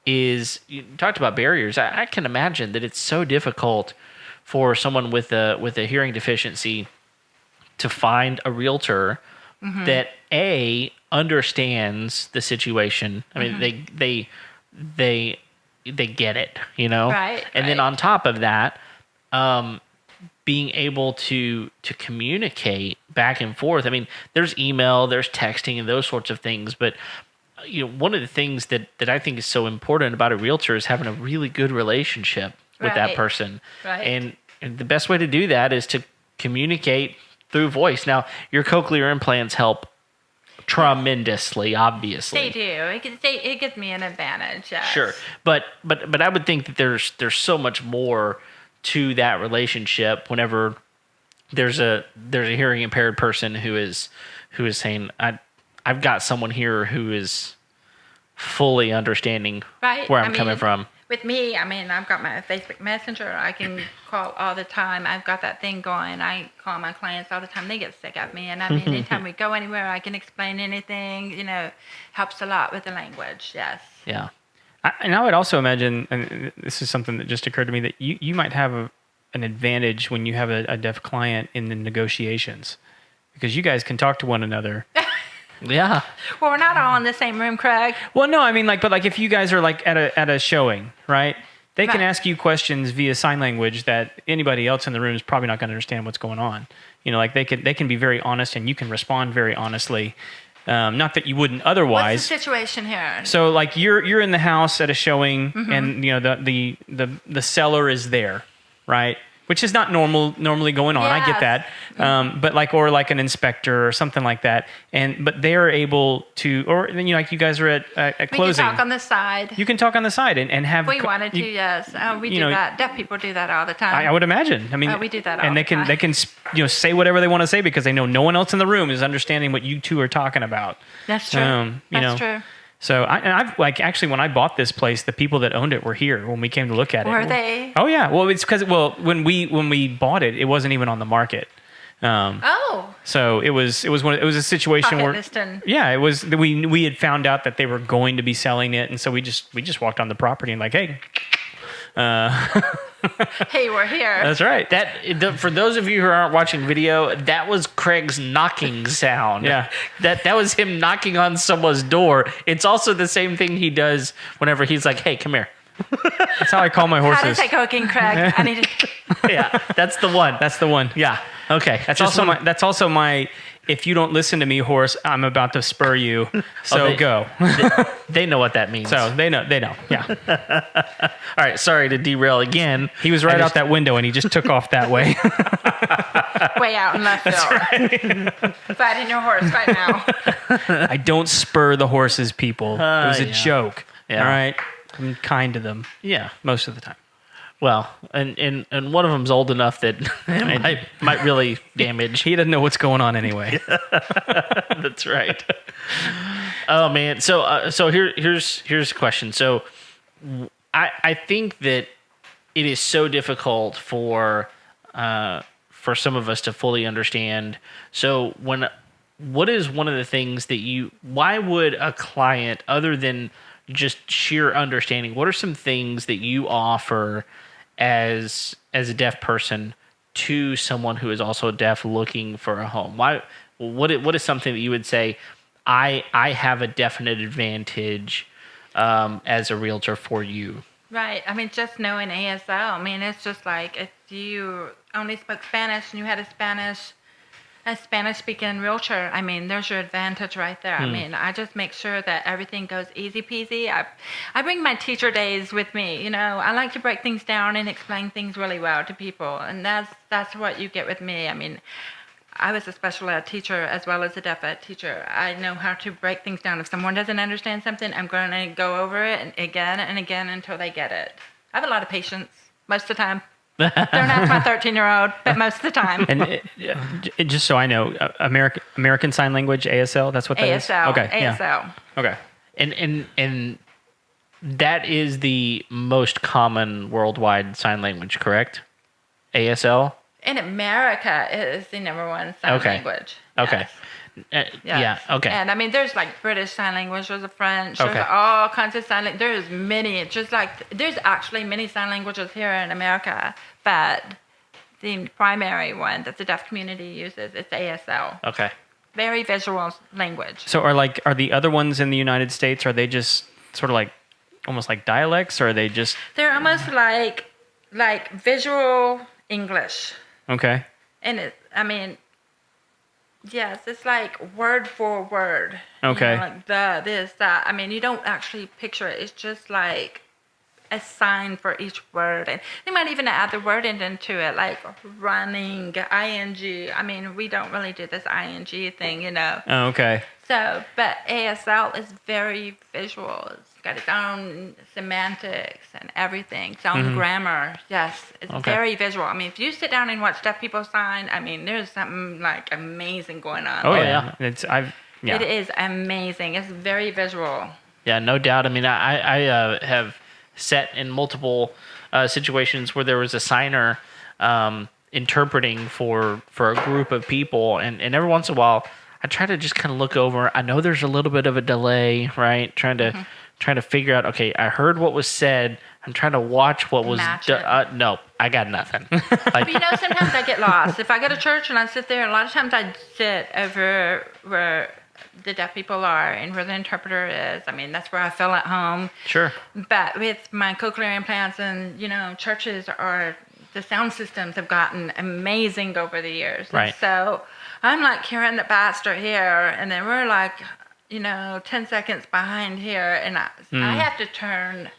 is you talked about barriers. I can imagine that it's so difficult for someone with a hearing deficiency to find a realtor that understands the situation. I mean, they get it, you know? Right. And then on top of that, being able to communicate back and forth. I mean, there's email, there's texting and those sorts of things, but you know, one of the things that I think is so important about a realtor is having a really good relationship with that Right. person. Right. And the best way to do that is to communicate through voice. Now, your cochlear implants help tremendously, obviously. They do. It gives me an advantage. Yes. Sure, but I would think that there's so much more to that relationship. Whenever there's a hearing impaired person who is saying, I've got someone here who is fully understanding Right. where I'm coming from. With me, I mean, I've got my Facebook Messenger. I can call all the time. I've got that thing going. I call my clients all the time. They get sick of me. And I mean, anytime we go anywhere, I can explain anything. You know, helps a lot with the language. Yes. Yeah. And I would also imagine, and this is something that just occurred to me, that you might have an advantage when you have a deaf client in the negotiations, because you guys can talk to one another. Yeah. Well, we're not all in the same room, Craig. Well, no, I mean, but if you guys are like at a showing, right? They can Right. ask you questions via sign language that anybody else in the room is probably not going to understand what's going on. You know, like they can be very honest, and you can respond very honestly. Not that you wouldn't otherwise. What's the situation here? So like you're in the house at a showing, and you know the seller is there, right? Which is not normally going on. I get Yes. that, but like an inspector or something like that, but they are able to, or you know, like you guys are at We closing. can talk on the side. You can talk on the side and have. We wanted to, yes. We you do know, that. Deaf people do that all the time. I would imagine. I mean, We do that all and the they can time. say whatever they want to say because they know no one else in the room is understanding what you two are talking about. That's true. you That's know. true. So I've like actually when I bought this place, the people that owned it were here when we came to look at it. Were they? Oh yeah. Well, it's because when we bought it, it wasn't even on the market. Oh. So it was a situation Pocket where listing. yeah, it was we had found out that they were going to be selling it, and so we just walked on the property and like, hey. Hey, we're here. That's right. For those of you who aren't watching video, that was Craig's knocking sound. Yeah. That was him knocking on someone's door. It's also the same thing he does whenever he's like, hey, come here. That's how I call my How horses. does that go again, Craig? I need to. Yeah, that's the one. That's the one. Yeah. Okay. That's also my if you don't listen to me, horse, I'm about to spur you. So go. They know what that means. So they know. Yeah. All right. Sorry to derail again. He was right out that window and he just took off that way. Way out in left field. Fighting your horse right now. I don't spur the horses, people. It was a Yeah. joke. Yeah. All right. I'm kind to them Yeah. most of the time. Well, and one of them's old enough that it might really damage. He doesn't know what's going on anyway. That's right. Oh man. So here's a question. So I think that it is so difficult for some of us to fully understand. So what is one of the things that why would a client, other than just sheer understanding, what are some things that you offer as a deaf person to someone who is also deaf looking for a home? What is something that you would say, I have a definite advantage as a realtor for you? Right. I mean, just knowing ASL. I mean, it's just like if you only spoke Spanish and you had a Spanish-speaking realtor, I mean, there's your advantage right there. I mean, I just make sure that everything goes easy peasy. I bring my teacher days with me. You know, I like to break things down and explain things really well to people, and that's what you get with me. I mean, I was a special ed teacher as well as a deaf ed teacher. I know how to break things down. If someone doesn't understand something, I'm going to go over it again and again until they get it. I have a lot of patience most of the time. Don't ask my 13-year-old, but most of the time. And just so I know, American Sign Language, ASL, that's what that is? ASL. Okay. ASL. Yeah. Okay. And that is the most common worldwide sign language, correct? ASL? In America, it is the number one sign language. Okay. Yes. Yeah. Okay. And I mean, there's like British Sign Language, there's a French, Okay. there's all kinds of sign language. There's many, just like, there's actually many sign languages here in America, but the primary one that the deaf community uses is ASL. Okay. Very visual language. So are the other ones in the United States, are they just sort of like, almost like dialects, or are they just... They're almost like visual English. Okay. And yes, it's like word for word. Okay. You know, like this, that. I mean, you don't actually picture it. It's just like a sign for each word. And they might even add the word into it, like running, ing. I mean, we don't really do this ing thing, you know. Oh, okay. So, but ASL is very visual. It's got its own semantics and everything, its own grammar. Yes, it's very visual. I mean, if you sit down and watch deaf people sign, I mean, there's something like amazing going on. Oh, there. yeah. It It is amazing. It's very visual. Yeah, no doubt. I mean, I have sat in multiple situations where there was a signer interpreting for a group of people, and every once in a while, I try to just kind of look over. I know there's a little bit of a delay, right? Trying to figure out. Okay, I heard what was said. I'm trying to watch what was done. No, I got nothing. But you know, sometimes I get lost. If I go to church and I sit there, a lot of times I sit over where the deaf people are and where the interpreter is. I mean, that's where I feel at home. Sure. But with my cochlear implants and, you know, the sound systems have gotten amazing over the years. Right. And so I'm like hearing the pastor here, and then we're like, you know, 10 seconds behind here, and I have to turn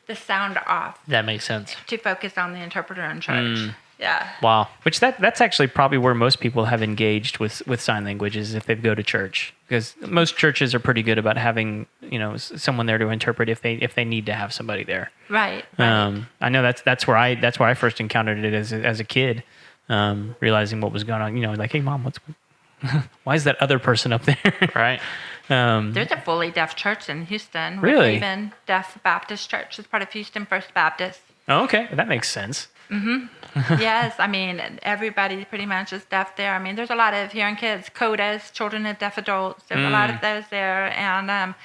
the sound off That makes sense. to focus on the interpreter in church. Yeah. Wow. Which that's actually probably where most people have engaged with sign language, is if they go to church, because most churches are pretty good about having, you know, someone there to interpret if they need to have somebody there. Right. I know that's where I first encountered it as a kid, realizing what was going on. You know, like, hey mom, why is that other person up there? Right. There's a fully deaf church in Houston. Really? Even Deaf Baptist Church. It's part of Houston First Baptist. Oh, okay, that makes sense. Yes, I mean, everybody pretty much is deaf there. I mean, there's a lot of hearing kids, CODAs, children of deaf adults. There's a lot of those there. And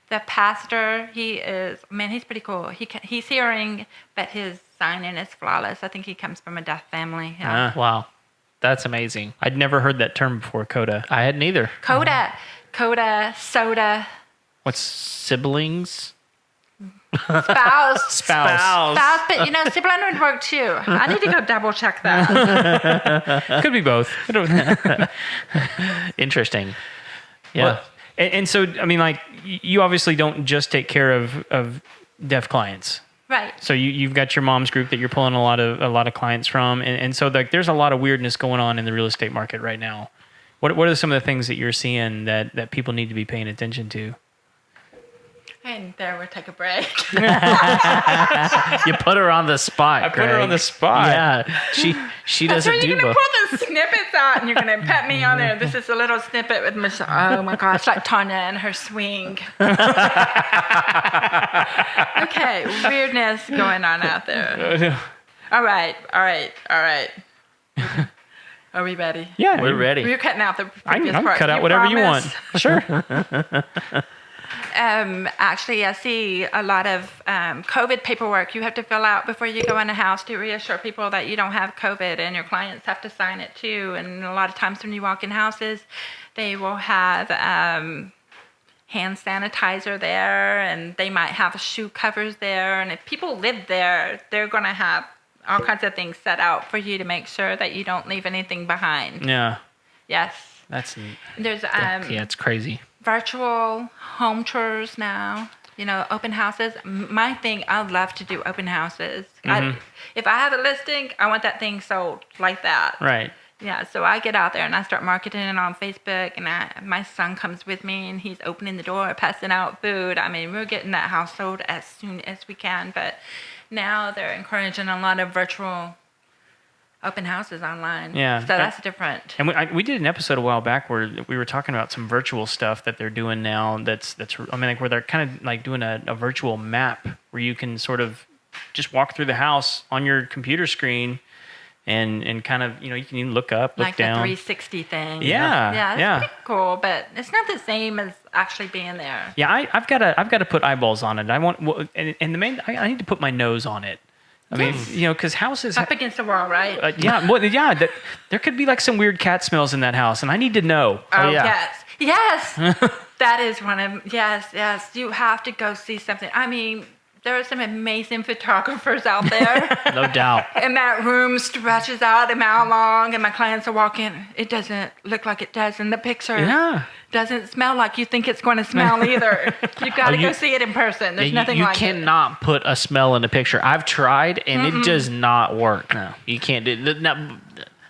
the pastor, he's pretty cool. He's hearing, but his signing is flawless. I think he comes from a deaf family. Yeah. Wow. That's amazing. I'd never heard that term before, coda. I hadn't either. Coda, soda, What's Siblings? spouse. spouse? Spouse, but you know, sibling would work too. I need to go double check that. Could be both. Interesting. Yeah. Well, and so, I mean, like, you obviously don't just take care of deaf clients. Right. So you've got your mom's group that you're pulling a lot of clients from, and so like there's a lot of weirdness going on in the real estate market right now. What are some of the things that you're seeing that people need to be paying attention to? And there we'll take a break. You put her on the spot. I put her on the spot. Yeah, she That's doesn't where do you're going both. to pull the snippets out and you're going to put me on there. This is a little snippet with Michelle. Oh my gosh, like Tanya and her swing. Okay, weirdness going on out there. All right. Are we ready? Yeah, We're ready. You're cutting out the I previous can part. cut out whatever you want. promise? Sure. Actually, I see a lot of COVID paperwork you have to fill out before you go in a house to reassure people that you don't have COVID, and your clients have to sign it too. And a lot of times when you walk in houses, they will have hand sanitizer there, and they might have shoe covers there. And if people live there, they're going to have all kinds of things set out for you to make sure that you don't leave anything behind. Yeah, Yes. that's neat. There's Yeah, it's crazy. virtual home tours now, open houses. My thing, I love to do open houses. If I have a listing, I want that thing sold like that. Right. Yeah, so I get out there and I start marketing it on Facebook, and my son comes with me and he's opening the door, passing out food. I mean, we're getting that house sold as soon as we can, but now they're encouraging a lot of virtual open houses online. Yeah. So that's different. And we did an episode a while back where we were talking about some virtual stuff that they're doing now. Where they're kind of like doing a virtual map where you can sort of just walk through the house on your computer screen and kind of, you can even look up, look like down. the 360 thing. Yeah. Yeah, it's pretty cool, but it's not the same as actually being there. Yeah, I've got to put eyeballs on it. I need to put my nose on it. I mean, because houses Up against the wall, right? there could be like some weird cat smells in that house, and I need to know. Oh, yeah. yes. That is one of, yes. You have to go see something. I mean, there are some amazing photographers out there. No doubt. And that room stretches out a mile long, and my clients are walking. It doesn't look like it does in the picture. Yeah. Doesn't smell like you think it's going to smell either. You got to go see it in person. There's nothing you like it. cannot put a smell in a picture. I've tried, and it does not work. No, you can't do it. No,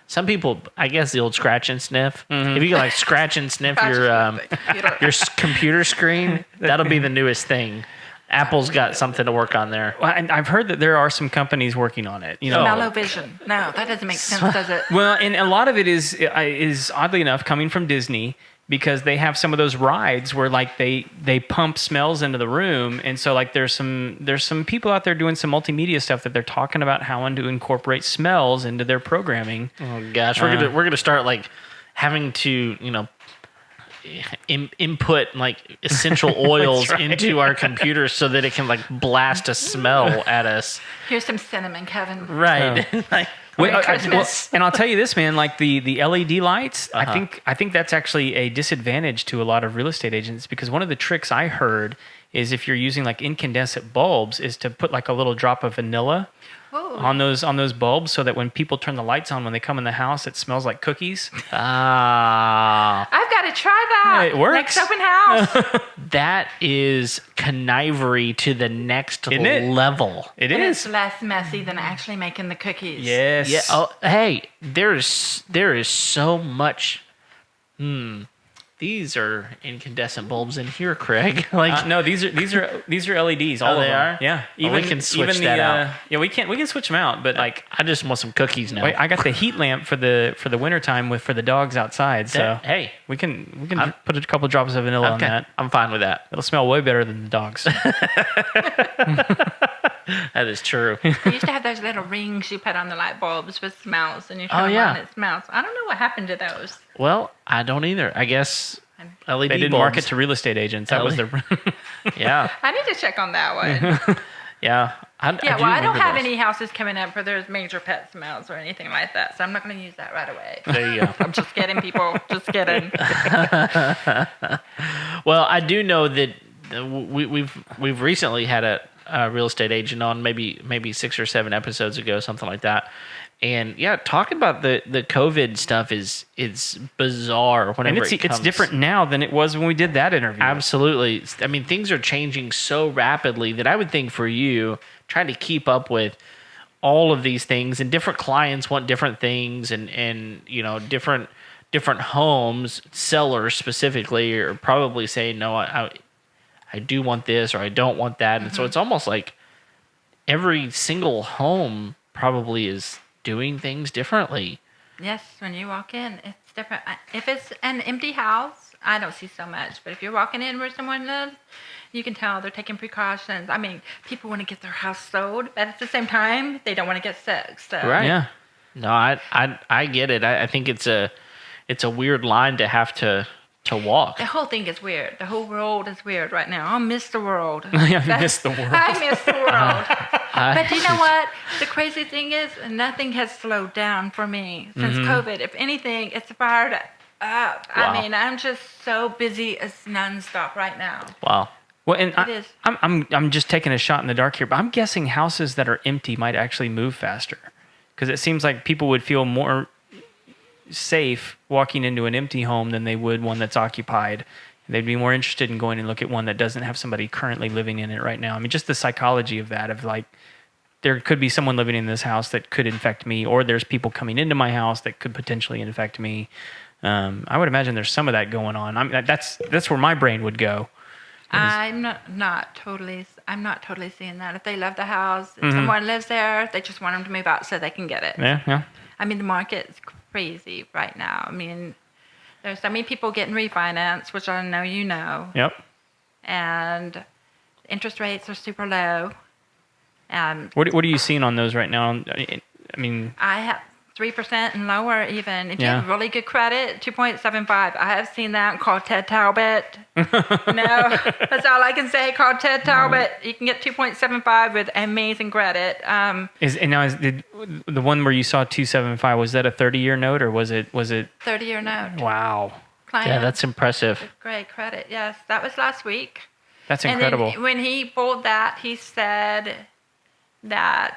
some people, I guess, the old scratch and sniff. If you can like scratch and sniff your computer screen, that'll be the newest thing. Apple's got something to work on there. Well, and I've heard that there are some companies working on it. Smell-o-vision. No, that doesn't make sense, does it? Well, and a lot of it is oddly enough coming from Disney, because they have some of those rides where like they pump smells into the room, and so like there's some people out there doing some multimedia stuff that they're talking about how to incorporate smells into their programming. Oh gosh, we're gonna start like having to input like essential oils into our computers so that it can like blast a smell at us. Here's some cinnamon, Kevin. Right. Christmas. And I'll tell you this, man, like the LED lights, I think that's actually a disadvantage to a lot of real estate agents, because one of the tricks I heard is if you're using like incandescent bulbs is to put like a little drop of vanilla on those bulbs, so that when people turn the lights on when they come in the house, it smells like cookies. Ah. I've got to try that. Yeah, it works. Next open house. That is connivery to the next Isn't it? level. It And is. it's less messy than actually making the cookies. Yes. Yeah. Oh, hey, there is so much. These are incandescent bulbs in here, Craig. Like No, these are LEDs. All Oh, of they them. are? Yeah. Well, we can switch that out. Yeah, we can switch them out, but like I just want some cookies now. wait, I got the heat lamp for the wintertime for the dogs outside. So Hey, we can put a couple drops of vanilla on okay, that. I'm fine with that. It'll smell way better than the dogs. That is true. You used to have those little rings you put on the light bulbs with smells, and you turn Oh, them yeah. on and it smells. I don't know what happened to those. Well, I don't either. I guess LED They didn't bulbs. market to real estate agents. That was their. Yeah, I need to check on that one. yeah. I Yeah, do well, I don't remember have those. any houses coming up where there's major pet smells or anything like that, so I'm not going to use that right away. There you go. I'm just kidding, people. Just kidding. Well, I do know that we've recently had a real estate agent on, maybe 6 or 7 episodes ago, something like that. And yeah, talking about the COVID stuff is bizarre. Whenever And it comes. it's different now than it was when we did that interview. Absolutely. I mean, things are changing so rapidly that I would think for you, trying to keep up with all of these things, and different clients want different things, and different homes, sellers specifically are probably saying, no, I do want this or I don't want that. And so it's almost like every single home probably is doing things differently. Yes, when you walk in, it's different. If it's an empty house, I don't see so much. But if you're walking in where someone lives, you can tell they're taking precautions. I mean, people want to get their house sold, but at the same time, they don't want to get sick. So Right. Yeah. No, I get it. I think it's a weird line to have to walk. the whole thing is weird. The whole world is weird right now. I miss the world. Yeah, I miss the world. I miss the world. But you know what? The crazy thing is, nothing has slowed down for me since COVID. If anything, it's fired up. Wow. I mean, I'm just so busy. It's nonstop right now. Wow. Well, and It is. I'm just taking a shot in the dark here, but I'm guessing houses that are empty might actually move faster, because it seems like people would feel more safe walking into an empty home than they would one that's occupied. They'd be more interested in going and look at one that doesn't have somebody currently living in it right now. I mean, just the psychology of that, of like, there could be someone living in this house that could infect me, or there's people coming into my house that could potentially infect me. I would imagine there's some of that going on. That's where my brain would go. I'm not totally seeing that. If they love the house, if someone lives there, they just want them to move out so they can get it. Yeah. I mean, the market is crazy right now. I mean, there's so many people getting refinanced, which I know you know, Yep. and interest rates are super low. What are you seeing on those right now? I mean, I have 3% and lower even. If you Yeah. have really good credit, 2.75. I have seen that. Call Ted Talbot. No, that's all I can say. Call Ted Talbot. You can get 2.75 with amazing credit. is the one where you saw 275, was that a 30-year note, or was it 30-year note. wow. Client Yeah, that's impressive. with great credit. Yes, that was last week. That's And incredible. then when he pulled that, he said that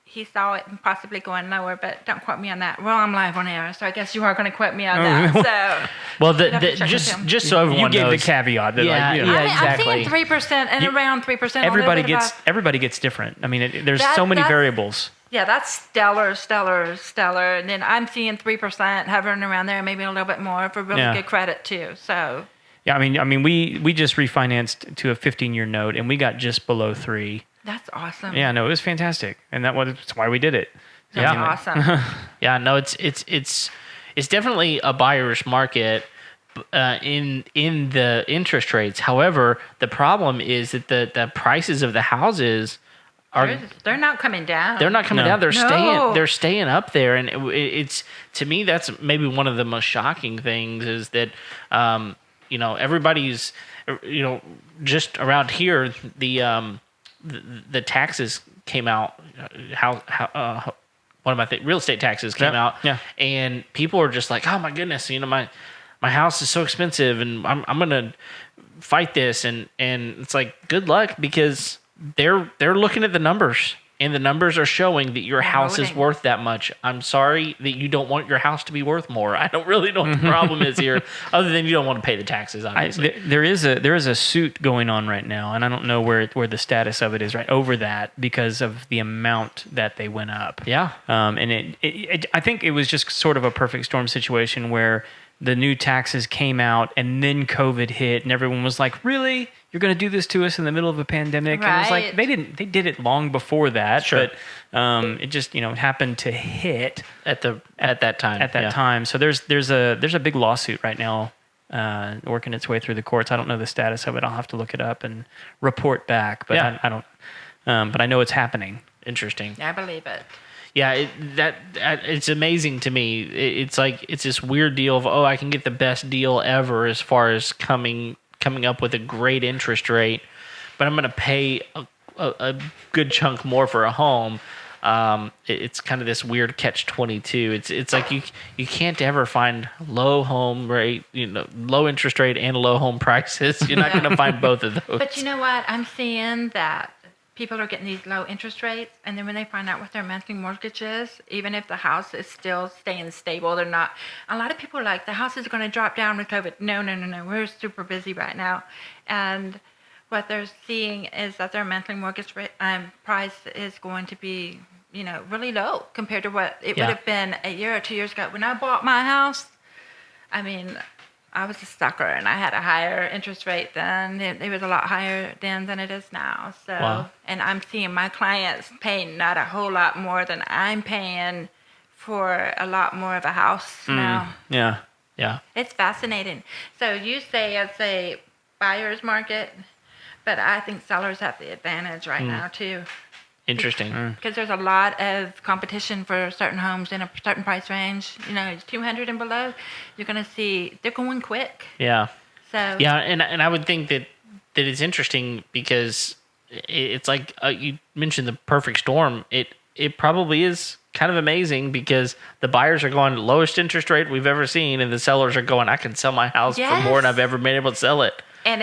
he saw it possibly going lower, but don't quote me on that. Well, I'm live on air, so I guess you are going to quote me on that. So Well, you'd have to check with him. just so everyone You gave knows, the caveat that Yeah, like, you know, yeah. I'm exactly. seeing 3% and around 3%. everybody a little bit gets above. everybody gets different. I mean, there's so many That's- variables. Yeah, that's stellar. And then I'm seeing 3% hovering around there, maybe a little bit more for really Yeah. good credit too. So Yeah, I mean, we just refinanced to a 15-year note, and we got just below 3. that's awesome. Yeah, no, it was fantastic, and that's why we did it. That's Yeah. awesome. Yeah, no, it's definitely a buyer's market in the interest rates. However, the problem is that the prices of the houses are They're not coming down. they're not coming No. down. No. They're staying up there, and it's, to me, that's maybe one of the most shocking things is that everybody's just around here the taxes came out. How one of my real estate taxes came out, yeah. and people are just like, oh my goodness, my house is so expensive, and I'm gonna fight this, and it's like, good luck, because they're looking at the numbers, and the numbers are showing that your house is Voting. worth that much. I'm sorry that you don't want your house to be worth more. I don't really know what the problem is here, other than you don't want to pay the taxes, obviously. There is a suit going on right now, and I don't know where the status of it is right over that, because of the amount that they went up. Yeah. And I think it was just sort of a perfect storm situation where the new taxes came out, and then COVID hit, and everyone was like, "Really? You're going to do this to us in the middle of a pandemic?" And it was like Right. they did it long before that, Sure. but it just happened to hit at that time. at that yeah. time. So there's a big lawsuit right now working its way through the courts. I don't know the status of it. I'll have to look it up and report back. But Yeah. I don't. But I know it's happening. Interesting. I believe it. Yeah, it's amazing to me. It's like it's this weird deal of, I can get the best deal ever as far as coming up with a great interest rate, but I'm going to pay a good chunk more for a home. It's kind of this weird catch-22. It's like you can't ever find low home rate, low interest rate and low home prices. You're not going to find both of those. But you know what? I'm seeing that people are getting these low interest rates, and then when they find out what their monthly mortgage is, even if the house is still staying stable, they're not. A lot of people are like, the house is going to drop down with COVID. No. We're super busy right now. And what they're seeing is that their monthly mortgage rate, price is going to be, really low compared to what it Yeah. would have been a year or 2 years ago. When I bought my house, I mean, I was a sucker, and I had a higher interest rate then. It was a lot higher then than it is now. So, Wow. and I'm seeing my clients paying not a whole lot more than I'm paying for a lot more of a house now. Yeah. Yeah. It's fascinating. So you say it's a buyer's market, but I think sellers have the advantage right now too. Interesting. Because there's a lot of competition for certain homes in a certain price range. 200 and below, you're going to see they're going quick. Yeah. So Yeah, and I would think that it's interesting because it's like you mentioned the perfect storm. It probably is kind of amazing because the buyers are going lowest interest rate we've ever seen, and the sellers are going, I can sell my house for more than I've ever been able to sell it. And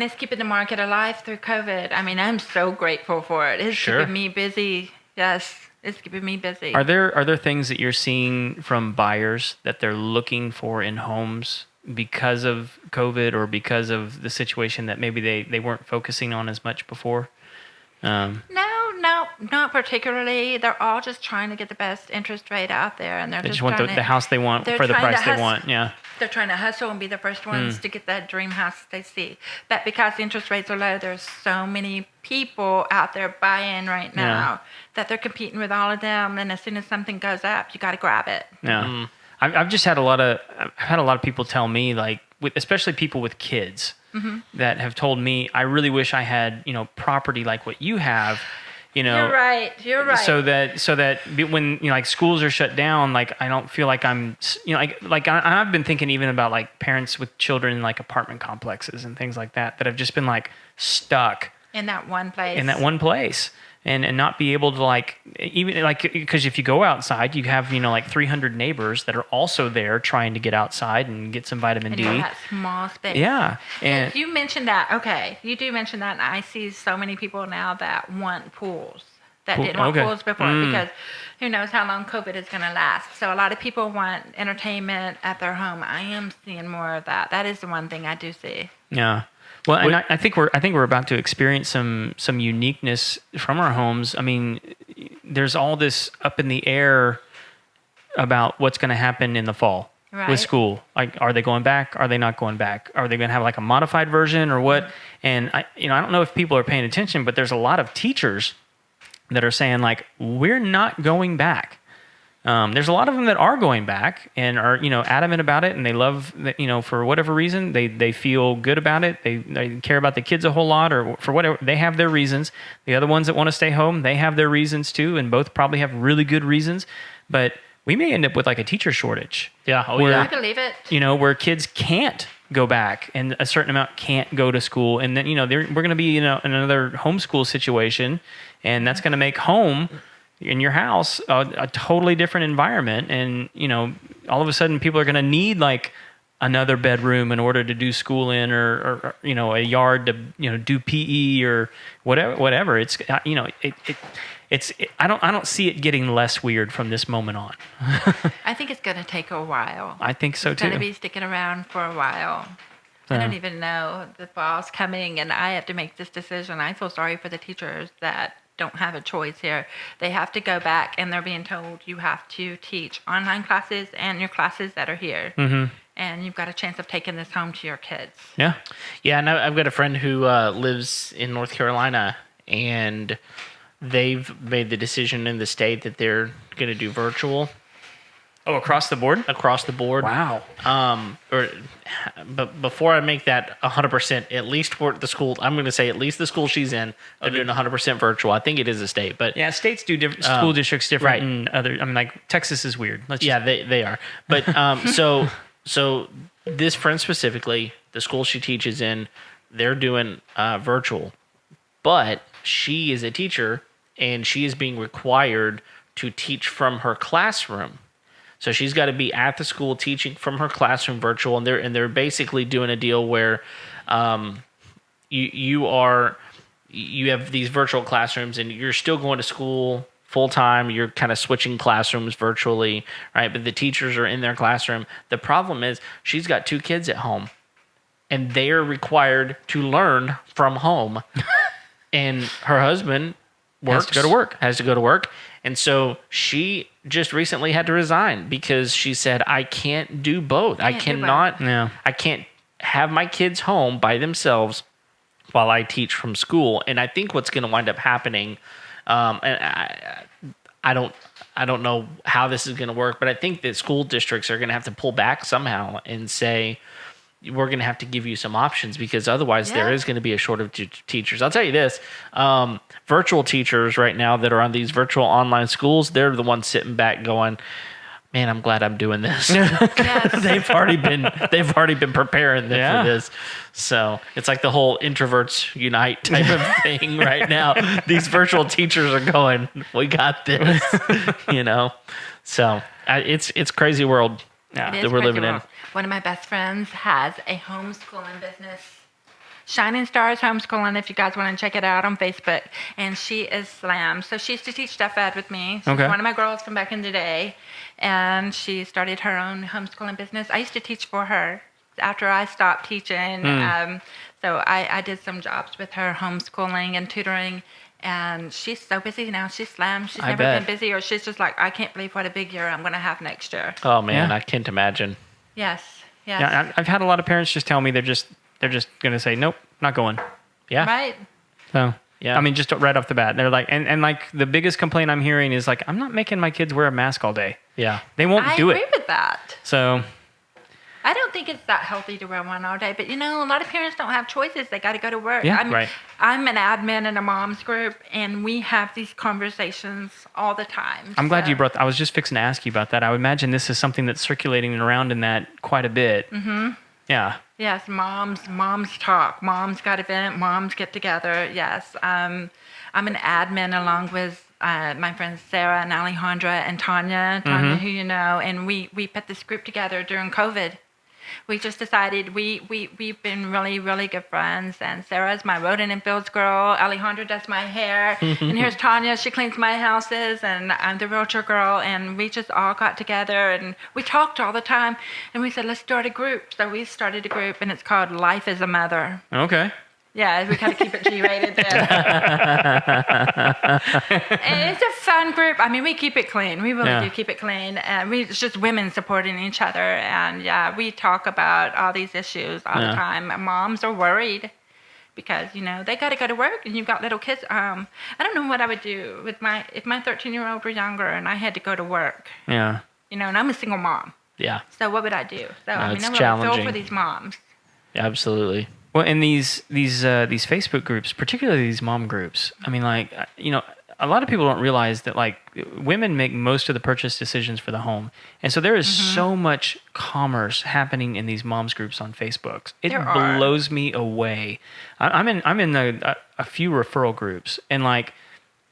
it's keeping the market alive through COVID. I mean, I'm so grateful for it. It's keeping me busy. Yes, it's keeping me busy. Are there things that you're seeing from buyers that they're looking for in homes because of COVID or because of the situation that maybe they weren't focusing on as much before? No, not particularly. They're all just trying to get the best interest rate out there, and They just want the house they want they're for the trying price to they want. Yeah. They're trying to hustle and be the first ones to get that dream house they see. But because the interest rates are low, there's so many people out there buying right now that they're competing with all of them. And as soon as something goes up, you got to grab it. Yeah. I've just had a lot of people tell me, like, especially people with kids that have told me, I really wish I had, property like what you have. You're right. So that when like schools are shut down, like I don't feel like I'm, I've been thinking even about like parents with children in like apartment complexes and things like that have just been like stuck in that one place. And not be able to like, even like, because if you go outside, you have, like 300 neighbors that are also there trying to get outside and get some vitamin D. In that small space. Yeah. And you mentioned that. Okay. You do mention that. And I see so many people now that want pools that didn't want pools before because who knows how long COVID is going to last. So a lot of people want entertainment at their home. I am seeing more of that. That is the one thing I do see. Yeah. Well, and I think we're about to experience some uniqueness from our homes. I mean, there's all this up in the air about what's going to happen in the fall with school. Like, are they going back? Are they not going back? Are they going to have like a modified version or what? And I don't know if people are paying attention, but there's a lot of teachers that are saying like, we're not going back. There's a lot of them that are going back and are, adamant about it, and they love that, for whatever reason, they feel good about it. They care about the kids a whole lot, or for whatever, they have their reasons. The other ones that want to stay home, they have their reasons too, and both probably have really good reasons. But we may end up with like a teacher shortage. Yeah. I believe it. Where kids can't go back and a certain amount can't go to school. And then, we're going to be in another homeschool situation, and that's going to make home in your house a totally different environment. And all of a sudden people are going to need like another bedroom in order to do school in, or a yard to do PE or whatever. It's I don't see it getting less weird from this moment on. I think it's going to take a while. I think so too. It's going to be sticking around for a while. I don't even know the fall's coming and I have to make this decision. I feel sorry for the teachers that don't have a choice here. They have to go back and they're being told you have to teach online classes and your classes that are here. And you've got a chance of taking this home to your kids. Yeah. Yeah, and I've got a friend who lives in North Carolina, and they've made the decision in the state that they're going to do virtual. Oh, across the board? Across the board. Wow. But before I make that 100%, at least for the school, I'm going to say at least the school she's in, they're doing 100% virtual. I think it is a state, but yeah, states do different. School districts different. And other. I mean, like Texas is weird. They are. But so this friend specifically, the school she teaches in, they're doing virtual, but she is a teacher and she is being required to teach from her classroom. So she's got to be at the school teaching from her classroom virtual, and they're basically doing a deal where you have these virtual classrooms and you're still going to school full time. You're kind of switching classrooms virtually, right? But the teachers are in their classroom. The problem is she's got 2 kids at home, and they are required to learn from home, and her husband has to go to work, And so she just recently had to resign because she said, I can't do both. I cannot, I can't have my kids home by themselves while I teach from school. And I think what's going to wind up happening, and I don't know how this is going to work, but I think that school districts are going to have to pull back somehow and say, we're going to have to give you some options, because otherwise there is going to be a shortage of teachers. I'll tell you this, virtual teachers right now that are on these virtual online schools, they're the ones sitting back going, man, I'm glad I'm doing this. Yes. They've already been preparing for this. So it's like the whole introverts unite type of thing right now. These virtual teachers are going, we got this, So it's crazy world that we're living in. One of my best friends has a homeschooling business. Shining Stars Homeschooling, if you guys want to check it out on Facebook. And she is slammed. So she used to teach Deaf Ed with me. She's one of my girls from back in the day. And she started her own homeschooling business. I used to teach for her after I stopped teaching. So I did some jobs with her, homeschooling and tutoring. And she's so busy now. She's slammed. She's never been busier. She's just like, I can't believe what a big year I'm going to have next year. Oh, man, I can't imagine. Yes. Yeah, I've had a lot of parents just tell me they're just going to say, nope, not going. Yeah. Right. So, I mean, just right off the bat, they're like, and like the biggest complaint I'm hearing is like, I'm not making my kids wear a mask all day. Yeah. They won't do it. I agree with that. So, I don't think it's that healthy to wear one all day, but a lot of parents don't have choices. They got to go to work. Yeah, right. I'm an admin in a mom's group, and we have these conversations all the time. I'm glad you brought I was just fixing to ask you about that. I would imagine this is something that's circulating around in that quite a bit. Mm-hmm. Yeah. Yes, moms talk. Moms got event. Moms get together. Yes. I'm an admin along with my friends Sarah and Alejandra and Tanya, who you know, and we put this group together during COVID. We just decided we've been really, really good friends. And Sarah's my rodent and fields girl. Alejandra does my hair. And here's Tanya. She cleans my houses. And I'm the realtor girl. And we just all got together. And we talked all the time. And we said, let's start a group. So we started a group. And it's called Life as a Mother. Okay. Yeah, we kind of keep it G-rated there. And it's a fun group. I mean, we keep it clean. We really do keep it clean. And it's just women supporting each other. And we talk about all these issues all the time. Moms are worried because, they got to go to work and you've got little kids. I don't know what I would do if my 13-year-old were younger and I had to go to work. Yeah. And I'm a single mom. Yeah. So what would I do? So, I really feel for these moms. Yeah, absolutely. Well, in these Facebook groups, particularly these mom groups, I mean, like, a lot of people don't realize that, like, women make most of the purchase decisions for the home. And so there is so much commerce happening in these moms groups on Facebook. It blows me away. I'm in a few referral groups, and like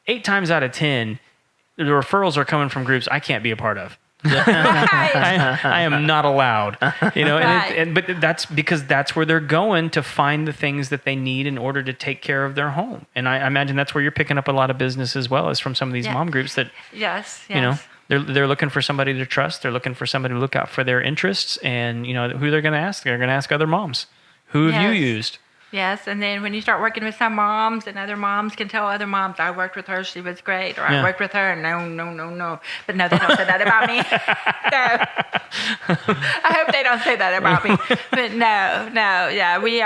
8 times out of 10, the referrals are coming from groups I can't be a part of. I am not allowed, but that's because that's where they're going to find the things that they need in order to take care of their home. And I imagine that's where you're picking up a lot of business as well, as from some of these mom groups that, they're looking for somebody to trust. They're looking for somebody to look out for their interests, and who they're going to ask. They're going to ask other moms. Who have you used? Yes, and then when you start working with some moms, and other moms can tell other moms, I worked with her, she was great, or I worked with her, no. But no, they don't say that about me. No. I hope they don't say that about me. But no, we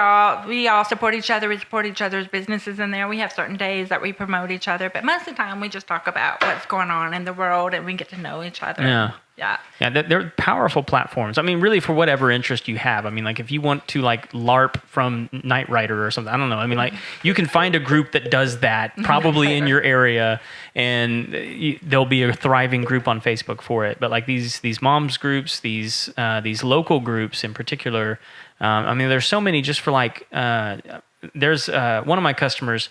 all support each other. We support each other's businesses in there. We have certain days that we promote each other, but most of the time we just talk about what's going on in the world, and we get to know each other. Yeah, they're powerful platforms. I mean, really, for whatever interest you have. I mean, like, if you want to, like, LARP from Knight Rider or something, I don't know. I mean, like, you can find a group that does that probably in your area, and there'll be a thriving group on Facebook for it. But like these moms groups, these local groups in particular, I mean, there's so many just for like. There's one of my customers.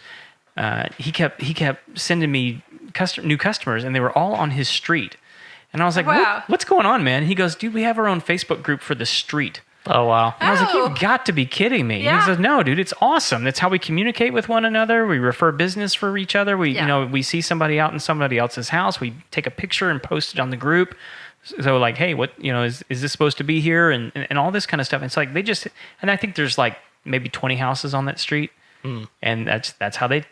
He kept sending me new customers, and they were all on his street. And I was like, what's going on, man? He goes, dude, we have our own Facebook group for the street. Oh, wow. And I was like, you've got to be kidding me. Yeah. He says, no, dude, it's awesome. That's how we communicate with one another. We refer business for each other. We see somebody out in somebody else's house. We take a picture and post it on the group. So like, hey, what, is this supposed to be here? And all this kind of stuff. And it's like, and I think there's like maybe 20 houses on that street. And that's how they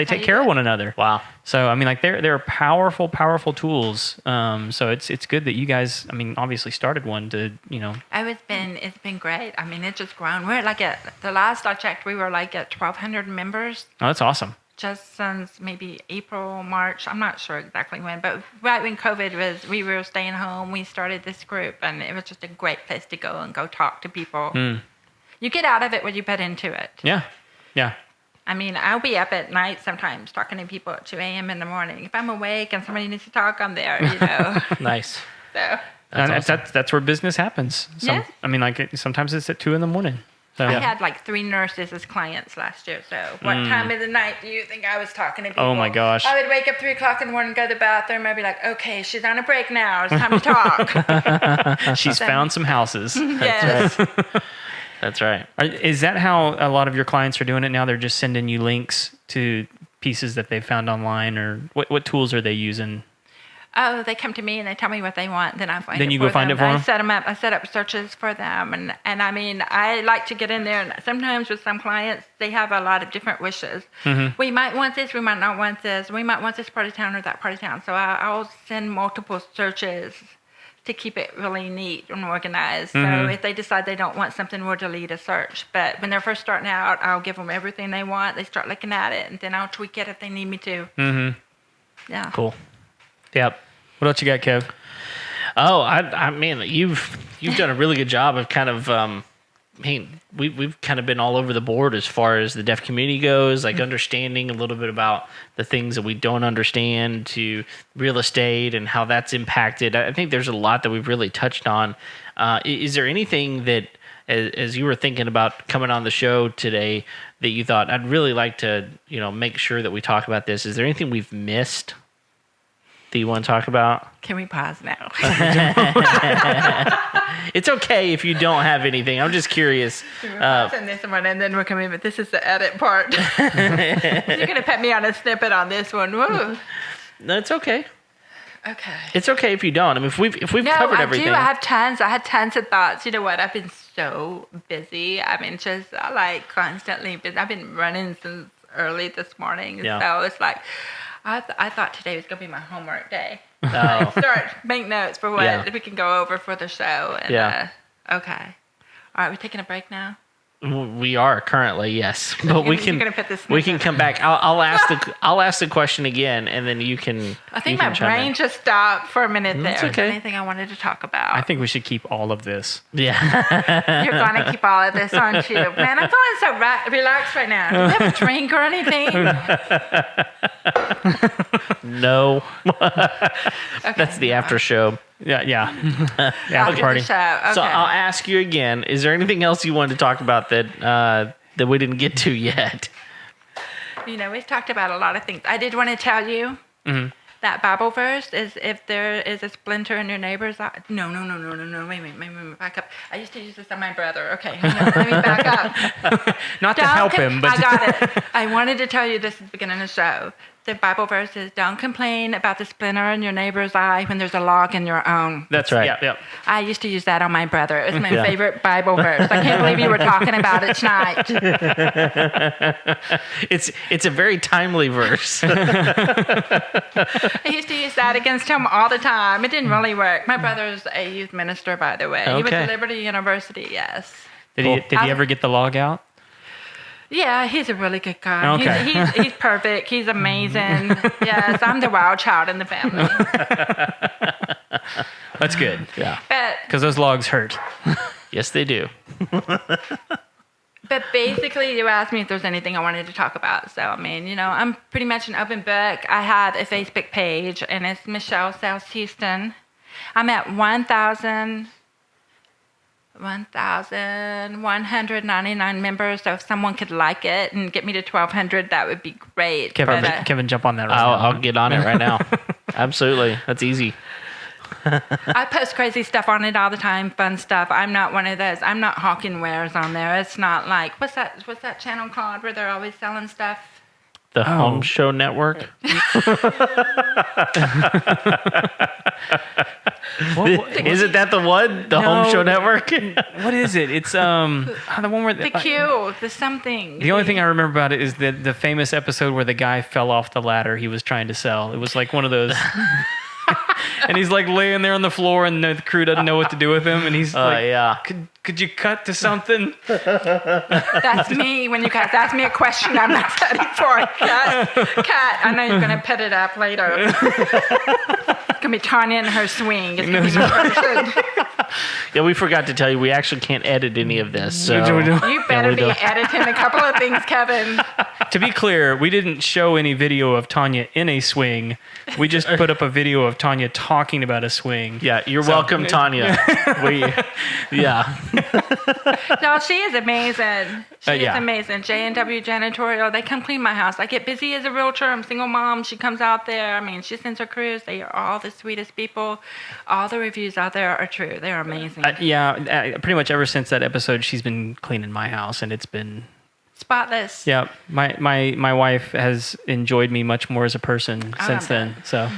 take care of one another. Wow. So I mean, like they're powerful tools. So it's good that you guys, I mean, obviously started one to, It's been great. I mean, it's just grown. We're like at the last I checked, we were like at 1,200 members. Oh, that's awesome. Just since maybe April, March. I'm not sure exactly when, but right when COVID was, we were staying home. We started this group, and it was just a great place to go and go talk to people. You get out of it what you put into it. Yeah. I mean, I'll be up at night sometimes talking to people at 2 a.m. in the morning. If I'm awake and somebody needs to talk, I'm there, Nice. So. That's where business happens. Yeah. I mean, like sometimes it's at 2 a.m. So, I had like 3 nurses as clients last year. So what time of the night do you think I was talking to people? Oh my gosh. I would wake up 3 o'clock in the morning, go to the bathroom. I'd be like, okay, she's on a break now. It's time to talk. She's found some houses. Yes. That's right. Is that how a lot of your clients are doing it now? They're just sending you links to pieces that they found online, or what tools are they using? Oh, they come to me and they tell me what they want. Then I find Then it you for go find them. it for them? I set them up. I set up searches for them. And I mean, I like to get in there. And sometimes with some clients, they have a lot of different wishes. We might want this. We might not want this. We might want this part of town or that part of town. So I'll send multiple searches to keep it really neat and organized. So if they decide they don't want something, we'll delete a search. But when they're first starting out, I'll give them everything they want. They start looking at it, and then I'll tweak it if they need me to. Yeah. Cool. Yep. What else you got, Kev? Oh, I mean, you've done a really good job of kind of, we've kind of been all over the board as far as the deaf community goes, like understanding a little bit about the things that we don't understand, to real estate and how that's impacted. I think there's a lot that we've really touched on. Is there anything that, as you were thinking about coming on the show today, that you thought, I'd really like to, make sure that we talk about this? Is there anything we've missed that you want to talk about? Can we pause now? It's okay if you don't have anything. I'm just curious. We're pausing this one, and then we're coming, but this is the edit part. You're going to put me on a snippet on this one. Whoa. No, it's okay. Okay. It's okay if you don't. I mean, if we've covered everything. I had tons of thoughts. You know what? I've been so busy. I mean, just like constantly busy. I've been running since early this morning. Yeah. So it's like, I thought today was going to be my homework day. Oh. Make notes for what we can go over for the show. And, okay. All right, we're taking a break now? We are currently, yes, but we can. You're gonna put this We can come back. I'll ask the question again, and then you can. I think my brain just stopped for a minute there. It's okay. Anything I wanted to talk about? I think we should keep all of this. Yeah. You're gonna keep all of this, aren't you? Man, I'm feeling so relaxed right now. Do you have a drink or anything? No. Okay, That's the after show. Yeah. After party. the show. Okay. So I'll ask you again. Is there anything else you wanted to talk about that we didn't get to yet? We've talked about a lot of things. I did want to tell you that Bible verse is, if there is a splinter in your neighbor's eye. No. Wait, back up. I used to use this on my brother. Okay, hang on. Let me back up. Not to help him, but I got it. I wanted to tell you this at the beginning of the show. The Bible verse is, don't complain about the splinter in your neighbor's eye when there's a log in your own. That's right. Yep. I used to use that on my brother. It was my favorite Bible verse. I can't believe you were talking about it tonight. It's a very timely verse. I used to use that against him all the time. It didn't really work. My brother's a youth minister, by the way. He went to Liberty University, yes. Did he ever get the log out? Yeah, he's a really good guy. Okay. He's perfect. He's amazing. Yes, I'm the wild child in the family. That's good. Yeah. Because those logs hurt. Yes, they do. But basically, you asked me if there's anything I wanted to talk about. So, I mean, I'm pretty much an open book. I have a Facebook page, and it's Michelle Sells Houston. I'm at 1,199 members. So if someone could like it and get me to 1,200, that would be great. Kevin, jump on that right now. I'll get on it right now. Absolutely. That's easy. I post crazy stuff on it all the time, fun stuff. I'm not one of those. I'm not hawking wares on there. It's not like, what's that channel called where they're always selling stuff? The Home Show Network. Isn't that the one? The Home Show Network? What is it? It's the one where The Q, the something. The only thing I remember about it is the famous episode where the guy fell off the ladder he was trying to sell. It was like one of those. And he's like laying there on the floor, and the crew doesn't know what to do with him. And he's like, yeah. Could you cut to something? That's me when you guys ask me a question I'm not ready for. Cat, I know you're going to put it up later. It's going to be Tanya and her swing. It's going to be my version. Yeah, we forgot to tell you, we actually can't edit any of this. So. You better be editing a couple of things, Kevin. To be clear, we didn't show any video of Tanya in a swing. We just put up a video of Tanya talking about a swing. Yeah, you're welcome, Tanya. Yeah. No, she is amazing. She is yeah. amazing. J&W Janitorial, they come clean my house. I get busy as a realtor. I'm a single mom. She comes out there. I mean, she sends her crews. They are all the sweetest people. All the reviews out there are true. They are amazing. Pretty much ever since that episode, she's been cleaning my house, and it's been spotless. Yeah, my wife has enjoyed me much more as a person since then. So,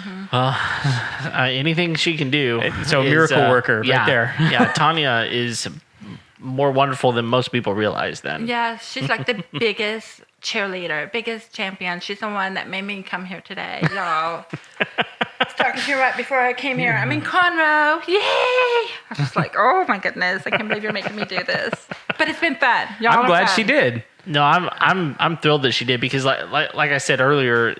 anything she can do. So is, miracle worker right there. Yeah, Tanya is more wonderful than most people realize. Then. Yeah, she's like the biggest cheerleader, biggest champion. She's the one that made me come here today, y'all. I was talking to her right before I came here. I'm in Conroe. Yay! I was just like, oh my goodness, I can't believe you're making me do this. But it's been fun. Y'all I'm glad fun. she did. No, I'm thrilled that she did, because like I said earlier,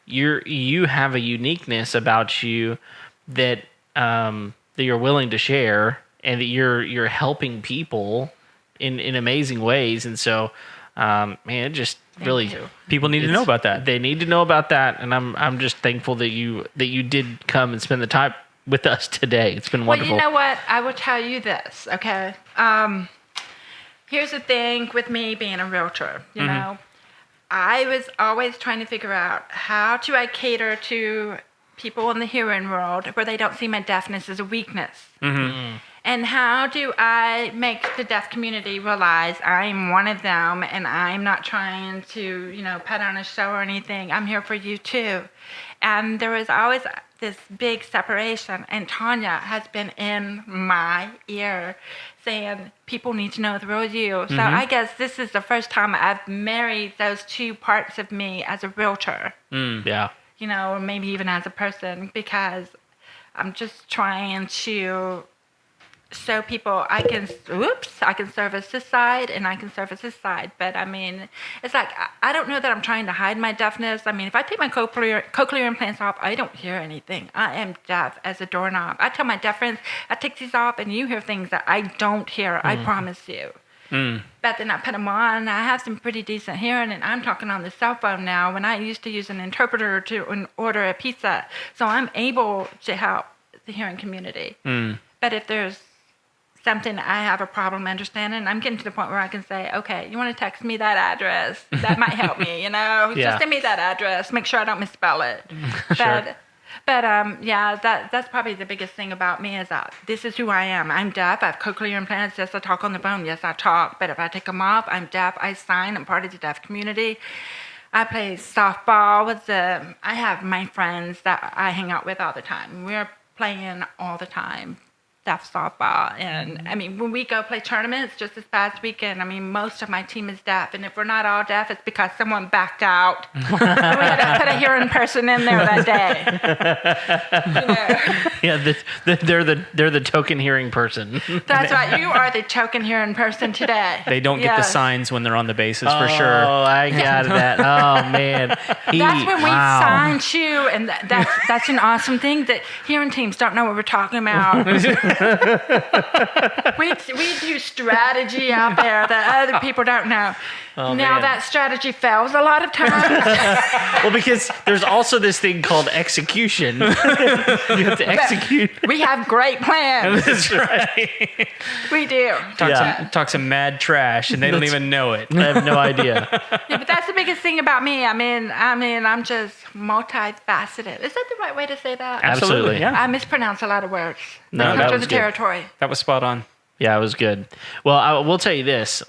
you have a uniqueness about you that that you're willing to share, and that you're helping people in amazing ways, and so man, just really people need to know about that. They need to know about that, and I'm just thankful that you did come and spend the time with us today. It's been wonderful. Well, you know what? I will tell you this, okay? Here's the thing with me being a realtor, you know. I was always trying to figure out how do I cater to people in the hearing world where they don't see my deafness as a weakness. And how do I make the deaf community realize I'm one of them, and I'm not trying to, put on a show or anything. I'm here for you too. And there was always this big separation, and Tanya has been in my ear saying people need to know the real you. So I guess this is the first time I've married those two parts of me as a realtor. Yeah. Or maybe even as a person, because I'm just trying to show people I can service this side and I can service this side. But I mean, it's like, I don't know that I'm trying to hide my deafness. I mean, if I take my cochlear implants off, I don't hear anything. I am deaf as a doorknob. I tell my deaf friends, I take these off and you hear things that I don't hear. I promise you. But then I put them on. I have some pretty decent hearing, and I'm talking on the cell phone now when I used to use an interpreter to order a pizza. So I'm able to help the hearing community. But if there's something I have a problem understanding, I'm getting to the point where I can say, okay, you want to text me that address? That might help me, Just send me that address. Make sure I don't misspell it. But that's probably the biggest thing about me is that this is who I am. I'm deaf. I have cochlear implants. Yes, I talk on the phone. Yes, I talk. But if I take them off, I'm deaf. I sign. I'm part of the deaf community. I play softball with I have my friends that I hang out with all the time. We're playing all the time. Deaf softball, and I mean, when we go play tournaments, just this past weekend, I mean, most of my team is deaf, and if we're not all deaf, it's because someone backed out. We had to put a hearing person in there that day. Yeah, they're the token hearing person. That's right. You are the token hearing person today. They don't get the signs when they're on the bases for sure. Oh, I got that. Oh man, that's when we sign you, and that's an awesome thing that hearing teams don't know what we're talking about. we do strategy out there that other people don't know. Oh, now man. that strategy fails a lot of times. Well, because there's also this thing called execution. You have to execute. We have great plans. That's right. We do. Talk some mad trash, and they don't even know it. I have no idea. Yeah, but that's the biggest thing about me. I mean, I'm just multifaceted. Is that the right way to say that? Absolutely. Yeah. I mispronounce a lot of words. No, That that comes with was the good. territory. That was spot on. Yeah, it was good. Well, I will tell you this.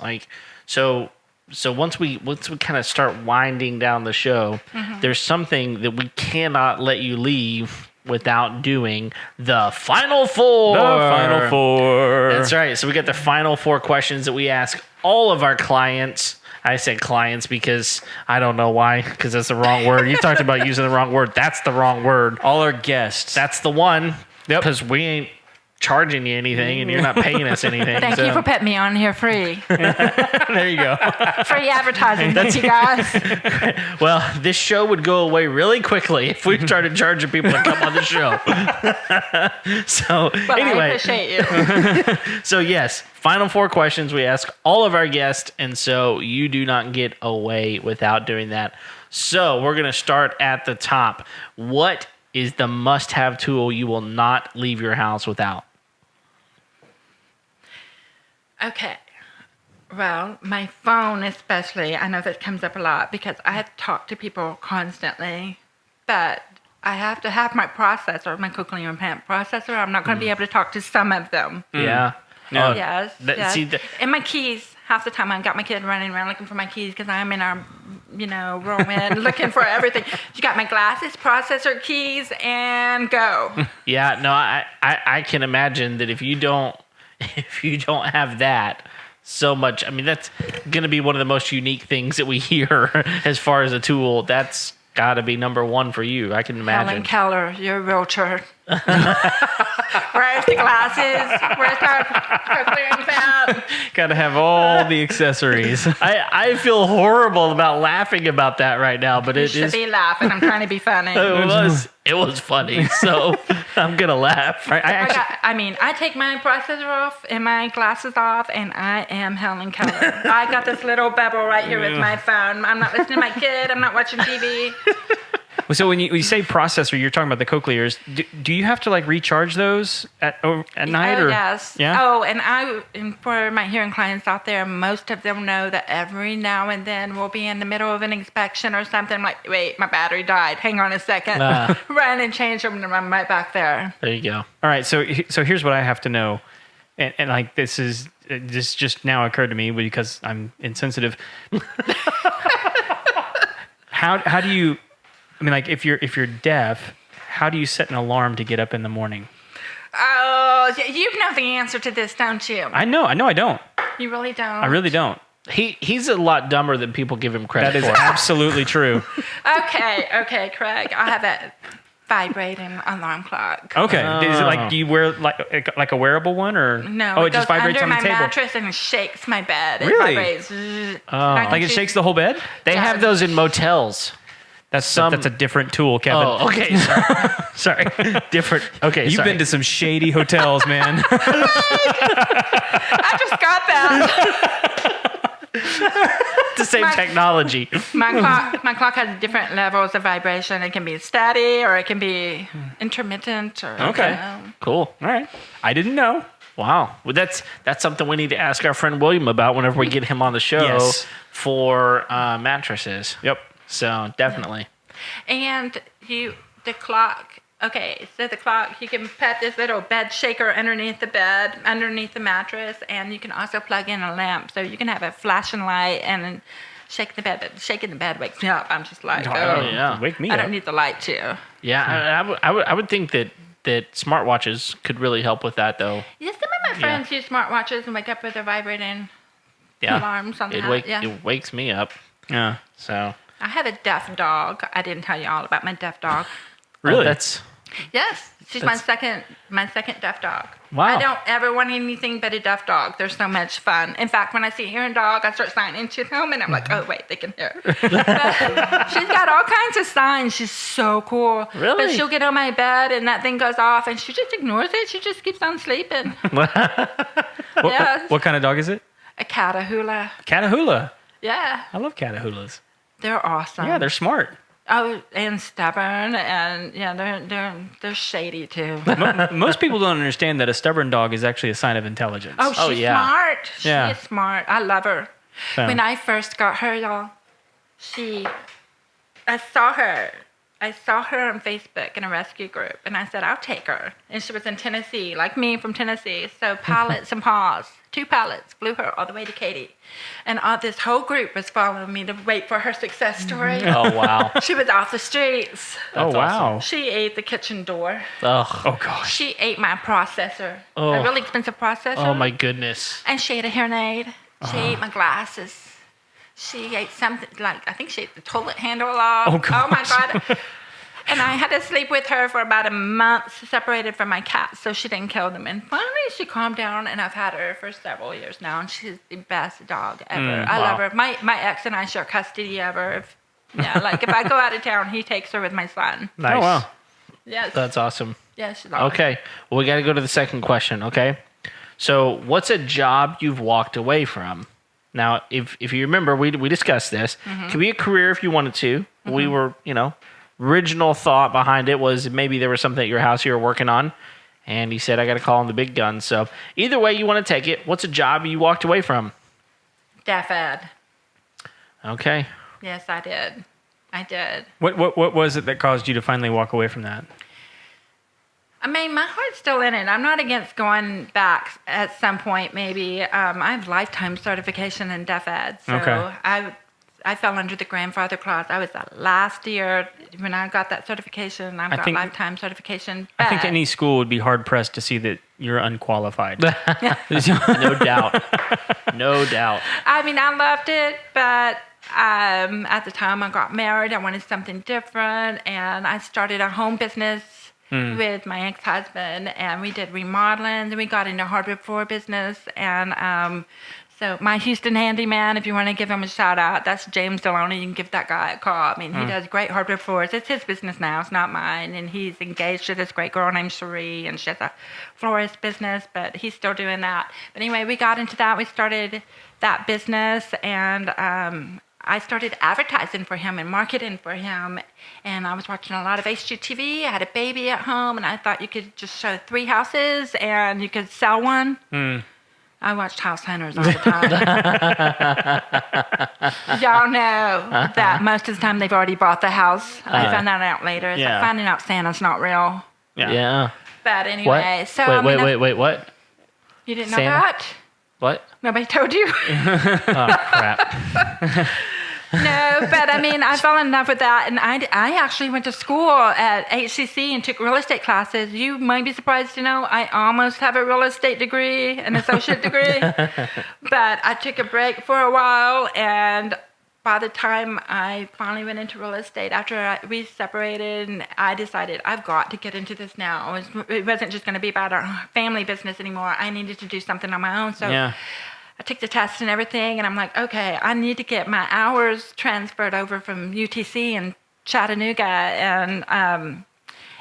So So once we kind of start winding down the show, there's something that we cannot let you leave without doing the final four. The final four. That's right. So we got the final four questions that we ask all of our clients. I said clients because I don't know why, because that's the wrong word. You talked about using the wrong word. That's the wrong word. All our guests. That's the one. Because we ain't charging you anything and you're not paying us anything. Thank you for putting me on here free. There you go. Free advertising. Thank you guys. Well, this show would go away really quickly if we started charging people to come on the show. So Well, anyway, I appreciate you. so yes, final four questions we ask all of our guests, and so you do not get away without doing that. So we're gonna start at the top. What is the must-have tool you will not leave your house without? Okay. Well, my phone especially, I know that comes up a lot because I have to talk to people constantly, but I have to have my processor, my cochlear implant processor. I'm not going to be able to talk to some of them. Yeah. No. Yes. That- see, and my keys. Half the time I've got my kid running around looking for my keys because I'm in our, whirlwind looking for everything. You got my glasses, processor, keys, and go. Yeah, no, I can imagine that if you don't have that so much, I mean, that's going to be one of the most unique things that we hear as far as a tool. That's got to be number one for you. I can imagine. Helen Keller, you're a realtor. Where's the glasses? Where's our cochlear implant? Got to have all the accessories. I feel horrible about laughing about that right now, but You it should is. be laughing. I'm trying to be funny. It was funny, so I'm gonna laugh. Right, I take my processor off and my glasses off, and I am Helen Keller. I got this little bevel right here with my phone. I'm not listening to my kid. I'm not watching TV. So when you say processor, you're talking about the cochlears. Do you have to recharge those at night? Oh, or? yes. Yeah. Oh, and for my hearing clients out there, most of them know that every now and then we'll be in the middle of an inspection or something. I'm like, wait, my battery died. Hang on a second. Run and change them, and I'm right back there. There you go. All right. So here's what I have to know, and this just now occurred to me because I'm insensitive. How do you? I mean, if you're deaf, how do you set an alarm to get up in the morning? Oh, you know the answer to this, don't you? I know. I don't. You really don't? I really don't. He's a lot dumber than people give him credit That is for. absolutely true. Okay, Craig. I have a vibrating alarm clock. Okay. Is it do you wear like a wearable one or? No, Oh, it it just goes vibrates under on the my table. mattress and it shakes my bed. Really? It vibrates. Oh. Like it shakes the whole bed? They have those in motels. That's a different tool, Kevin. Oh, okay. Sorry. Different. Okay, You've been to some shady hotels, man. I just got that. the same technology. My clock has different levels of vibration. It can be steady or it can be intermittent. Or, Okay. Cool. All right. I didn't know. Wow. Well, that's something we need to ask our friend William about whenever we get him on the show Yes. for mattresses. Yep. So definitely. And the clock. Okay, so the clock, you can put this little bed shaker underneath the bed, underneath the mattress, and you can also plug in a lamp. So you can have a flashing light and shake the bed. But shaking the bed wakes me up. I'm just like, Oh, yeah. Wake me I up. don't need the light too. Yeah, I would think that smartwatches could really help with that, though. Yeah, some of my friends use smartwatches and wake up with their vibrating Yeah. alarms on It that. Yeah. It wakes me up. Yeah. So I have a deaf dog. I didn't tell you all about my deaf dog. Really? that's Yes, she's my second deaf dog. Wow. I don't ever want anything but a deaf dog. They're so much fun. In fact, when I see a hearing dog, I start signing to them, and I'm like, oh wait, they can hear. But she's got all kinds of signs. She's so cool. Really? But she'll get on my bed, and that thing goes off, and she just ignores it. She just keeps on sleeping. Yes. What kind of dog is it? A Catahoula. Catahoula. Yeah, I love Catahoulas. they're awesome. Yeah, they're smart. Oh, and stubborn, and yeah, they're shady too. Most people don't understand that a stubborn dog is actually a sign of intelligence. Oh, she's yeah. smart. Yeah. She is smart. I love her. So- When I first got her, y'all, I saw her I saw her on Facebook in a rescue group, and I said, I'll take her. And she was in Tennessee, like me from Tennessee. So pallets and paws, 2 pallets, flew her all the way to Katy. And this whole group was following me to wait for her success story. Oh, wow. She was off the streets. Oh, wow. awesome. She ate the kitchen door. Ugh. Oh, gosh. She ate my processor, Oh. a really expensive processor. Oh, my goodness. And she ate a hearing aid. She ate my glasses. She ate something like, I think she ate the toilet handle off. Oh, my gosh. God. And I had to sleep with her for about a month, separated from my cats, so she didn't kill them. And finally, she calmed down, and I've had her for several years now, and she's the best dog ever. I love her. My ex and I share custody of her. If I go out of town, he takes her with my son. Nice. Oh, wow. Yes. That's awesome. Yes, she's awesome. Okay. Well, we got to go to the second question, okay? So, what's a job you've walked away from? Now, if you remember, we discussed this. It could be a career if you wanted to. We were, original thought behind it was maybe there was something at your house you were working on. And he said, I got to call on the big guns. So, either way you want to take it, what's a job you walked away from? Deaf ed. Okay. Yes, I did. I did. What was it that caused you to finally walk away from that? I mean, my heart's still in it. I'm not against going back at some point, maybe. I have lifetime certification in deaf ed. So Okay. I fell under the grandfather clause. I was that last year when I got that certification. I've got think- lifetime certification. I think but- any school would be hard-pressed to see that you're unqualified. No doubt. No doubt. I mean, I loved it, but at the time I got married, I wanted something different, and I started a home business with my ex-husband, and we did remodeling, then we got into hardwood floor business, and so my Houston handyman, if you want to give him a shout out, that's James Deloney. You can give that guy a call. I mean, he does great hardwood floors. It's his business now. It's not mine. And he's engaged to this great girl named Cherie, and she has a florist business, but he's still doing that. But anyway, we got into that. We started that business, and I started advertising for him and marketing for him. And I was watching a lot of HGTV. I had a baby at home, and I thought you could just show 3 houses and you could sell one. I watched House Hunters all the time. Y'all know that most of the time they've already bought the house. I found that out later. It's Yeah. like finding out Santa's not real. Yeah. But anyway, What? so I mean, Wait, what? You didn't know Santa? that? What? Nobody told you? Oh, crap. No, but I mean, I fell in love with that, and I actually went to school at HCC and took real estate classes. You might be surprised to know I almost have a real estate degree, an associate degree, but I took a break for a while, and by the time I finally went into real estate, after we separated, and I decided I've got to get into this now. It wasn't just going to be about our family business anymore. I needed to do something on my own, so. Yeah. I took the test and everything, and I'm like, okay, I need to get my hours transferred over from UTC in Chattanooga,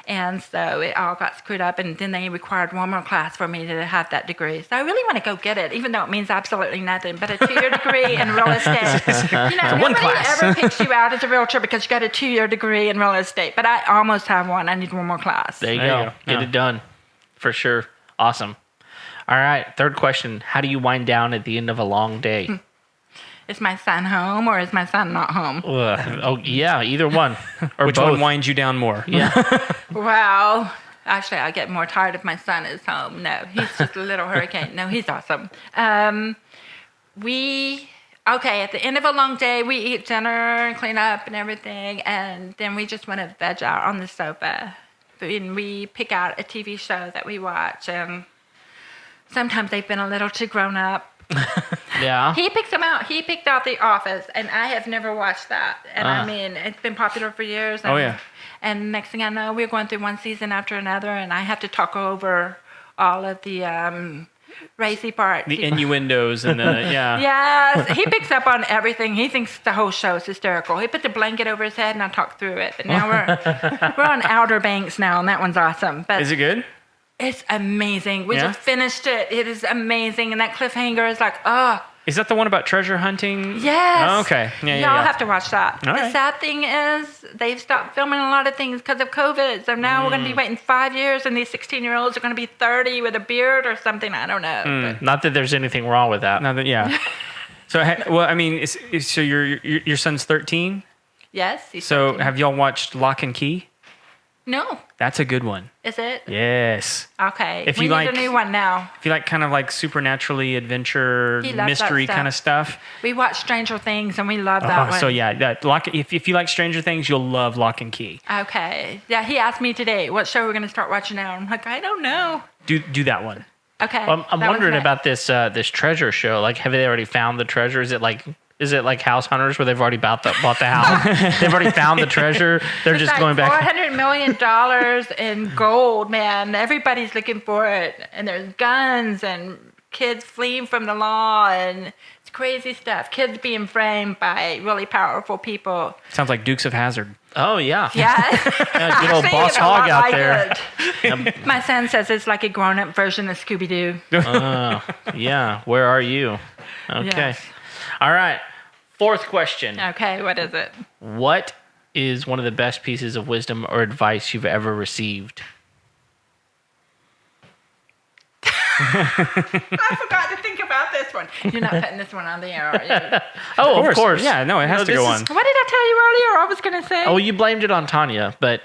and so it all got screwed up, and then they required one more class for me to have that degree. So I really want to go get it, even though it means absolutely nothing, but a 2-year degree in real estate. one Nobody class. ever picks you out as a realtor because you got a 2-year degree in real estate, but I almost have one. I need one more class. There you There you go. go. Get Yeah. it done. For sure. Awesome. All right. Third question. How do you wind down at the end of a long day? Is my son home or is my son not home? Ugh. Oh, yeah. Either one. Or Which both. one winds you down more? Yeah. Well, actually, I get more tired if my son is home. No, he's just a little hurricane. No, he's awesome. At the end of a long day, we eat dinner and clean up and everything, and then we just want to veg out on the sofa. And we pick out a TV show that we watch, and sometimes they've been a little too grown up. Yeah. He picks them out. He picked out The Office, and I have never watched that. And I mean, it's been popular for years. And, Oh, yeah. And next thing I know, we're going through one season after another, and I have to talk over all of the racy parts. The innuendos and the, yeah. Yes, he picks up on everything. He thinks the whole show is hysterical. He puts a blanket over his head, and I talk through it. But now we're on Outer Banks now, and that one's awesome. But Is it good? it's amazing. We Yeah? just finished it. It is amazing, and that cliffhanger is like, oh. Is that the one about treasure hunting? Yes. Oh, okay. Yeah, Y'all have to watch that. All The right. sad thing is they've stopped filming a lot of things because of COVID. So now we're going to be waiting 5 years, and these 16-year-olds are going to be 30 with a beard or something. I don't know. But Not that there's anything wrong with that. Now that, yeah. So, well, I mean, so your son's 13? Yes. He's So 13. have y'all watched Lock and Key? No. That's a good one. Is it? Yes. Okay. If we you need like- a new one now. If you like kind of like supernaturally adventure, He loves that mystery stuff. kind of stuff. We watched Stranger Things and we love that one. So yeah, if you like Stranger Things, you'll love Lock and Key. Okay. Yeah, he asked me today, what show we're going to start watching now? I'm like, I don't know. Do that one. Okay. I'm that one's wondering next. about this treasure show. Like, have they already found the treasure? Is it like House Hunters where they've already bought the house? They've already found the treasure. They're It's just like going back. $400 million in gold, man. Everybody's looking for it. And there's guns and kids fleeing from the law and it's crazy stuff. Kids being framed by really powerful people. Sounds like Dukes of Hazzard. Oh yeah. Yeah. Yeah, good old Actually, Boss it's a Hog lot out like there. it. My son says it's like a grown-up version of Scooby-Doo. Oh yeah. Where are you? Okay. Yes. All right. Fourth question. Okay, what is it? What is one of the best pieces of wisdom or advice you've ever received? I forgot to think about this one. You're not putting this one on the air, are you? Oh, of course. Yeah, no, it has to this go is- on. What did I tell you earlier? I was going to say. Oh, you blamed it on Tanya, but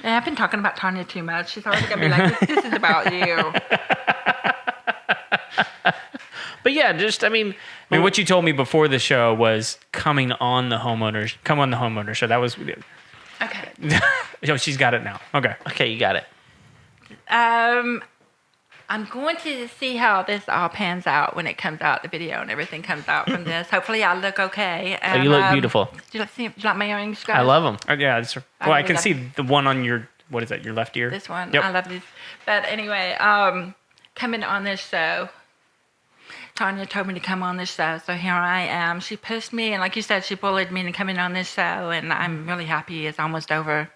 Yeah, I've been talking about Tanya too much. She's already going to be like, this is about you. yeah, just I mean, I mean, what you told me before the show was come on the homeowner show. That was, Okay. oh, she's got it now. Okay. okay, you got it. I'm going to see how this all pans out when it comes out, the video and everything comes out from this. Hopefully I look okay. And, you look beautiful. Do you like my earrings, guys? I love them. Yeah. Well, I really can love see the one on your, what is that, your left ear? This one. Yep. I love these. But anyway, coming on this show, Tanya told me to come on this show, so here I am. She pushed me, and like you said, she bullied me into coming on this show, and I'm really happy it's almost over.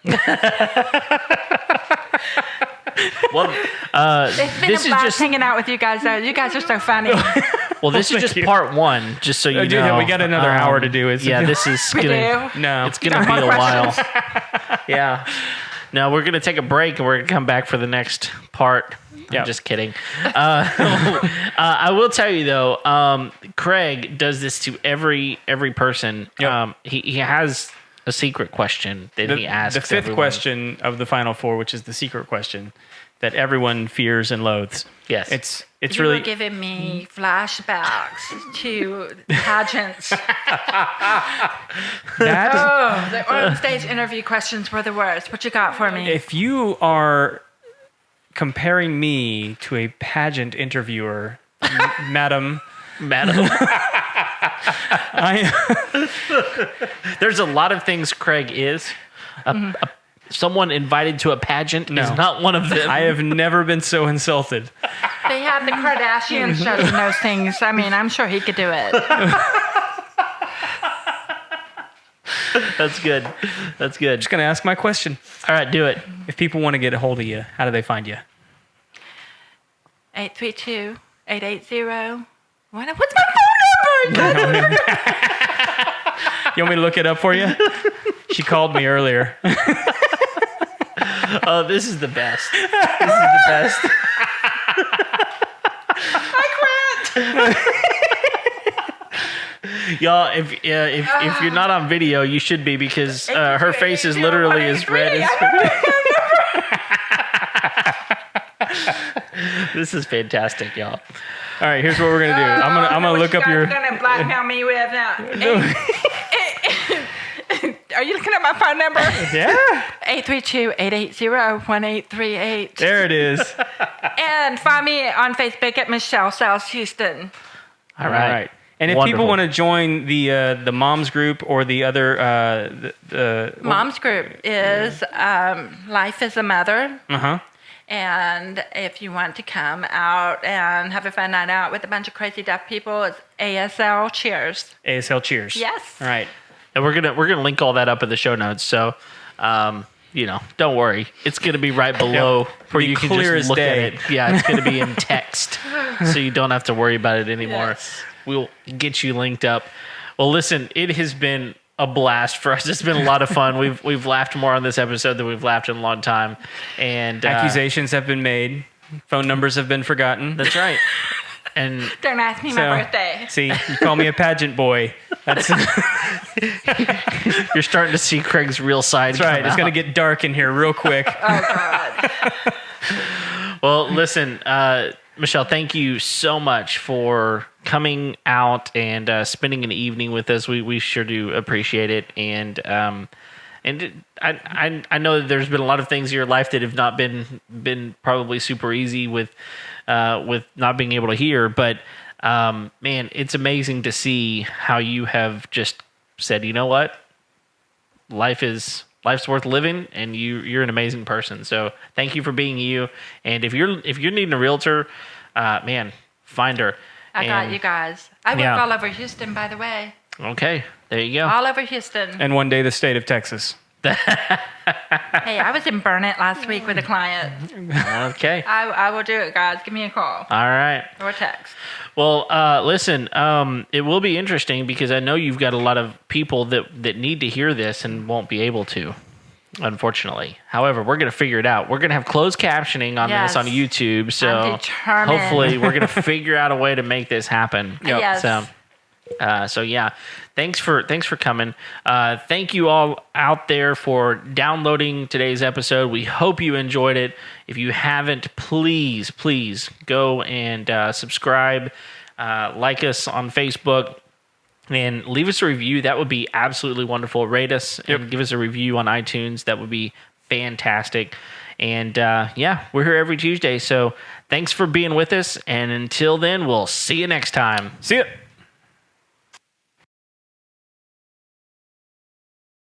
Well, It's been this a is blast just hanging out with you guys, though. You guys are so funny. well, this is Thank just you. part one. Just so you Dude, know, we got another hour to do. It's yeah, this is We gonna do. no. it's gonna Got be more a while. questions? Yeah. No, we're gonna take a break and we're gonna come back for the next part. Yeah. I'm just kidding. I will tell you though, Craig does this to every person. Yep. He has a secret question that he asks. The fifth everyone. question of the final four, which is the secret question that everyone fears and loathes. Yes. It's You really were giving me flashbacks to pageants. that. Oh, the on-stage interview questions were the worst. What you got for me? If you are comparing me to a pageant interviewer, madam, There's a lot of things Craig is. Someone invited to a pageant is No. not one of them. I have never been so insulted. They have the Kardashians judging those things. I mean, I'm sure he could do it. That's good. That's good. Just gonna ask my question. All right, do it. If people want to get a hold of you, how do they find you? 832-880. What's my phone number? You want me to look it up for you? She called me earlier. Oh, this is the best. This is the best. I quit. Y'all, if you're not on video, you should be because her face is literally as red as. This is fantastic, y'all. All right, here's what we're gonna do. I'm gonna look up your. Gonna blackmail me with now. Are you looking at my phone number? Yeah. 832-880-1838. There it is. And find me on Facebook at Michelle South Houston. All right. And if Wonderful. people want to join the moms group or the other Mom's group is Life as a Mother. uh-huh. And if you want to come out and have a fun night out with a bunch of crazy deaf people, it's ASL Cheers. ASL Cheers. Yes. All right. And we're gonna link all that up in the show notes. So, don't worry, it's gonna be right below where Be you can clear just as look day. at it. Yeah, it's gonna be in text, so you don't have to worry about it anymore. Yes. We'll get you linked up. Well, listen, it has been a blast for us. It's been a lot of fun. We've laughed more on this episode than we've laughed in a long time. And Accusations have been made. Phone numbers have been forgotten. That's right. And Don't ask me my birthday. See, you call me a pageant boy. That's you're starting to see Craig's real side. right. come It's going out. to get dark in here real quick. Oh God. Well, listen, Michelle, thank you so much for coming out and spending an evening with us. We sure do appreciate it. And I know that there's been a lot of things in your life that have not been probably super easy with not being able to hear, but man, it's amazing to see how you have just said, you know what, life's worth living, and you're an amazing person. So thank you for being you. And if you're needing a realtor, man, find her. I got you guys. I work Yeah. all over Houston, by the way. Okay, there you go. All over Houston. And one day the state of Texas. Hey, I was in Burnett last week with a client. Okay, I will do it, guys. Give me a call all right. or a text. Well, listen, it will be interesting because I know you've got a lot of people that need to hear this and won't be able to, unfortunately. However, we're going to figure it out. We're going to have closed captioning on Yes. this on YouTube. I'm So determined. hopefully we're going to figure out a way to make this happen. Yes. So yeah, thanks for coming. Thank you all out there for downloading today's episode. We hope you enjoyed it. If you haven't, please go and subscribe, like us on Facebook, and leave us a review. That would be absolutely wonderful. Rate us and give us a review on iTunes. That would be fantastic. And yeah, we're here every Tuesday. So thanks for being with us. And until then, we'll see you next time. See ya.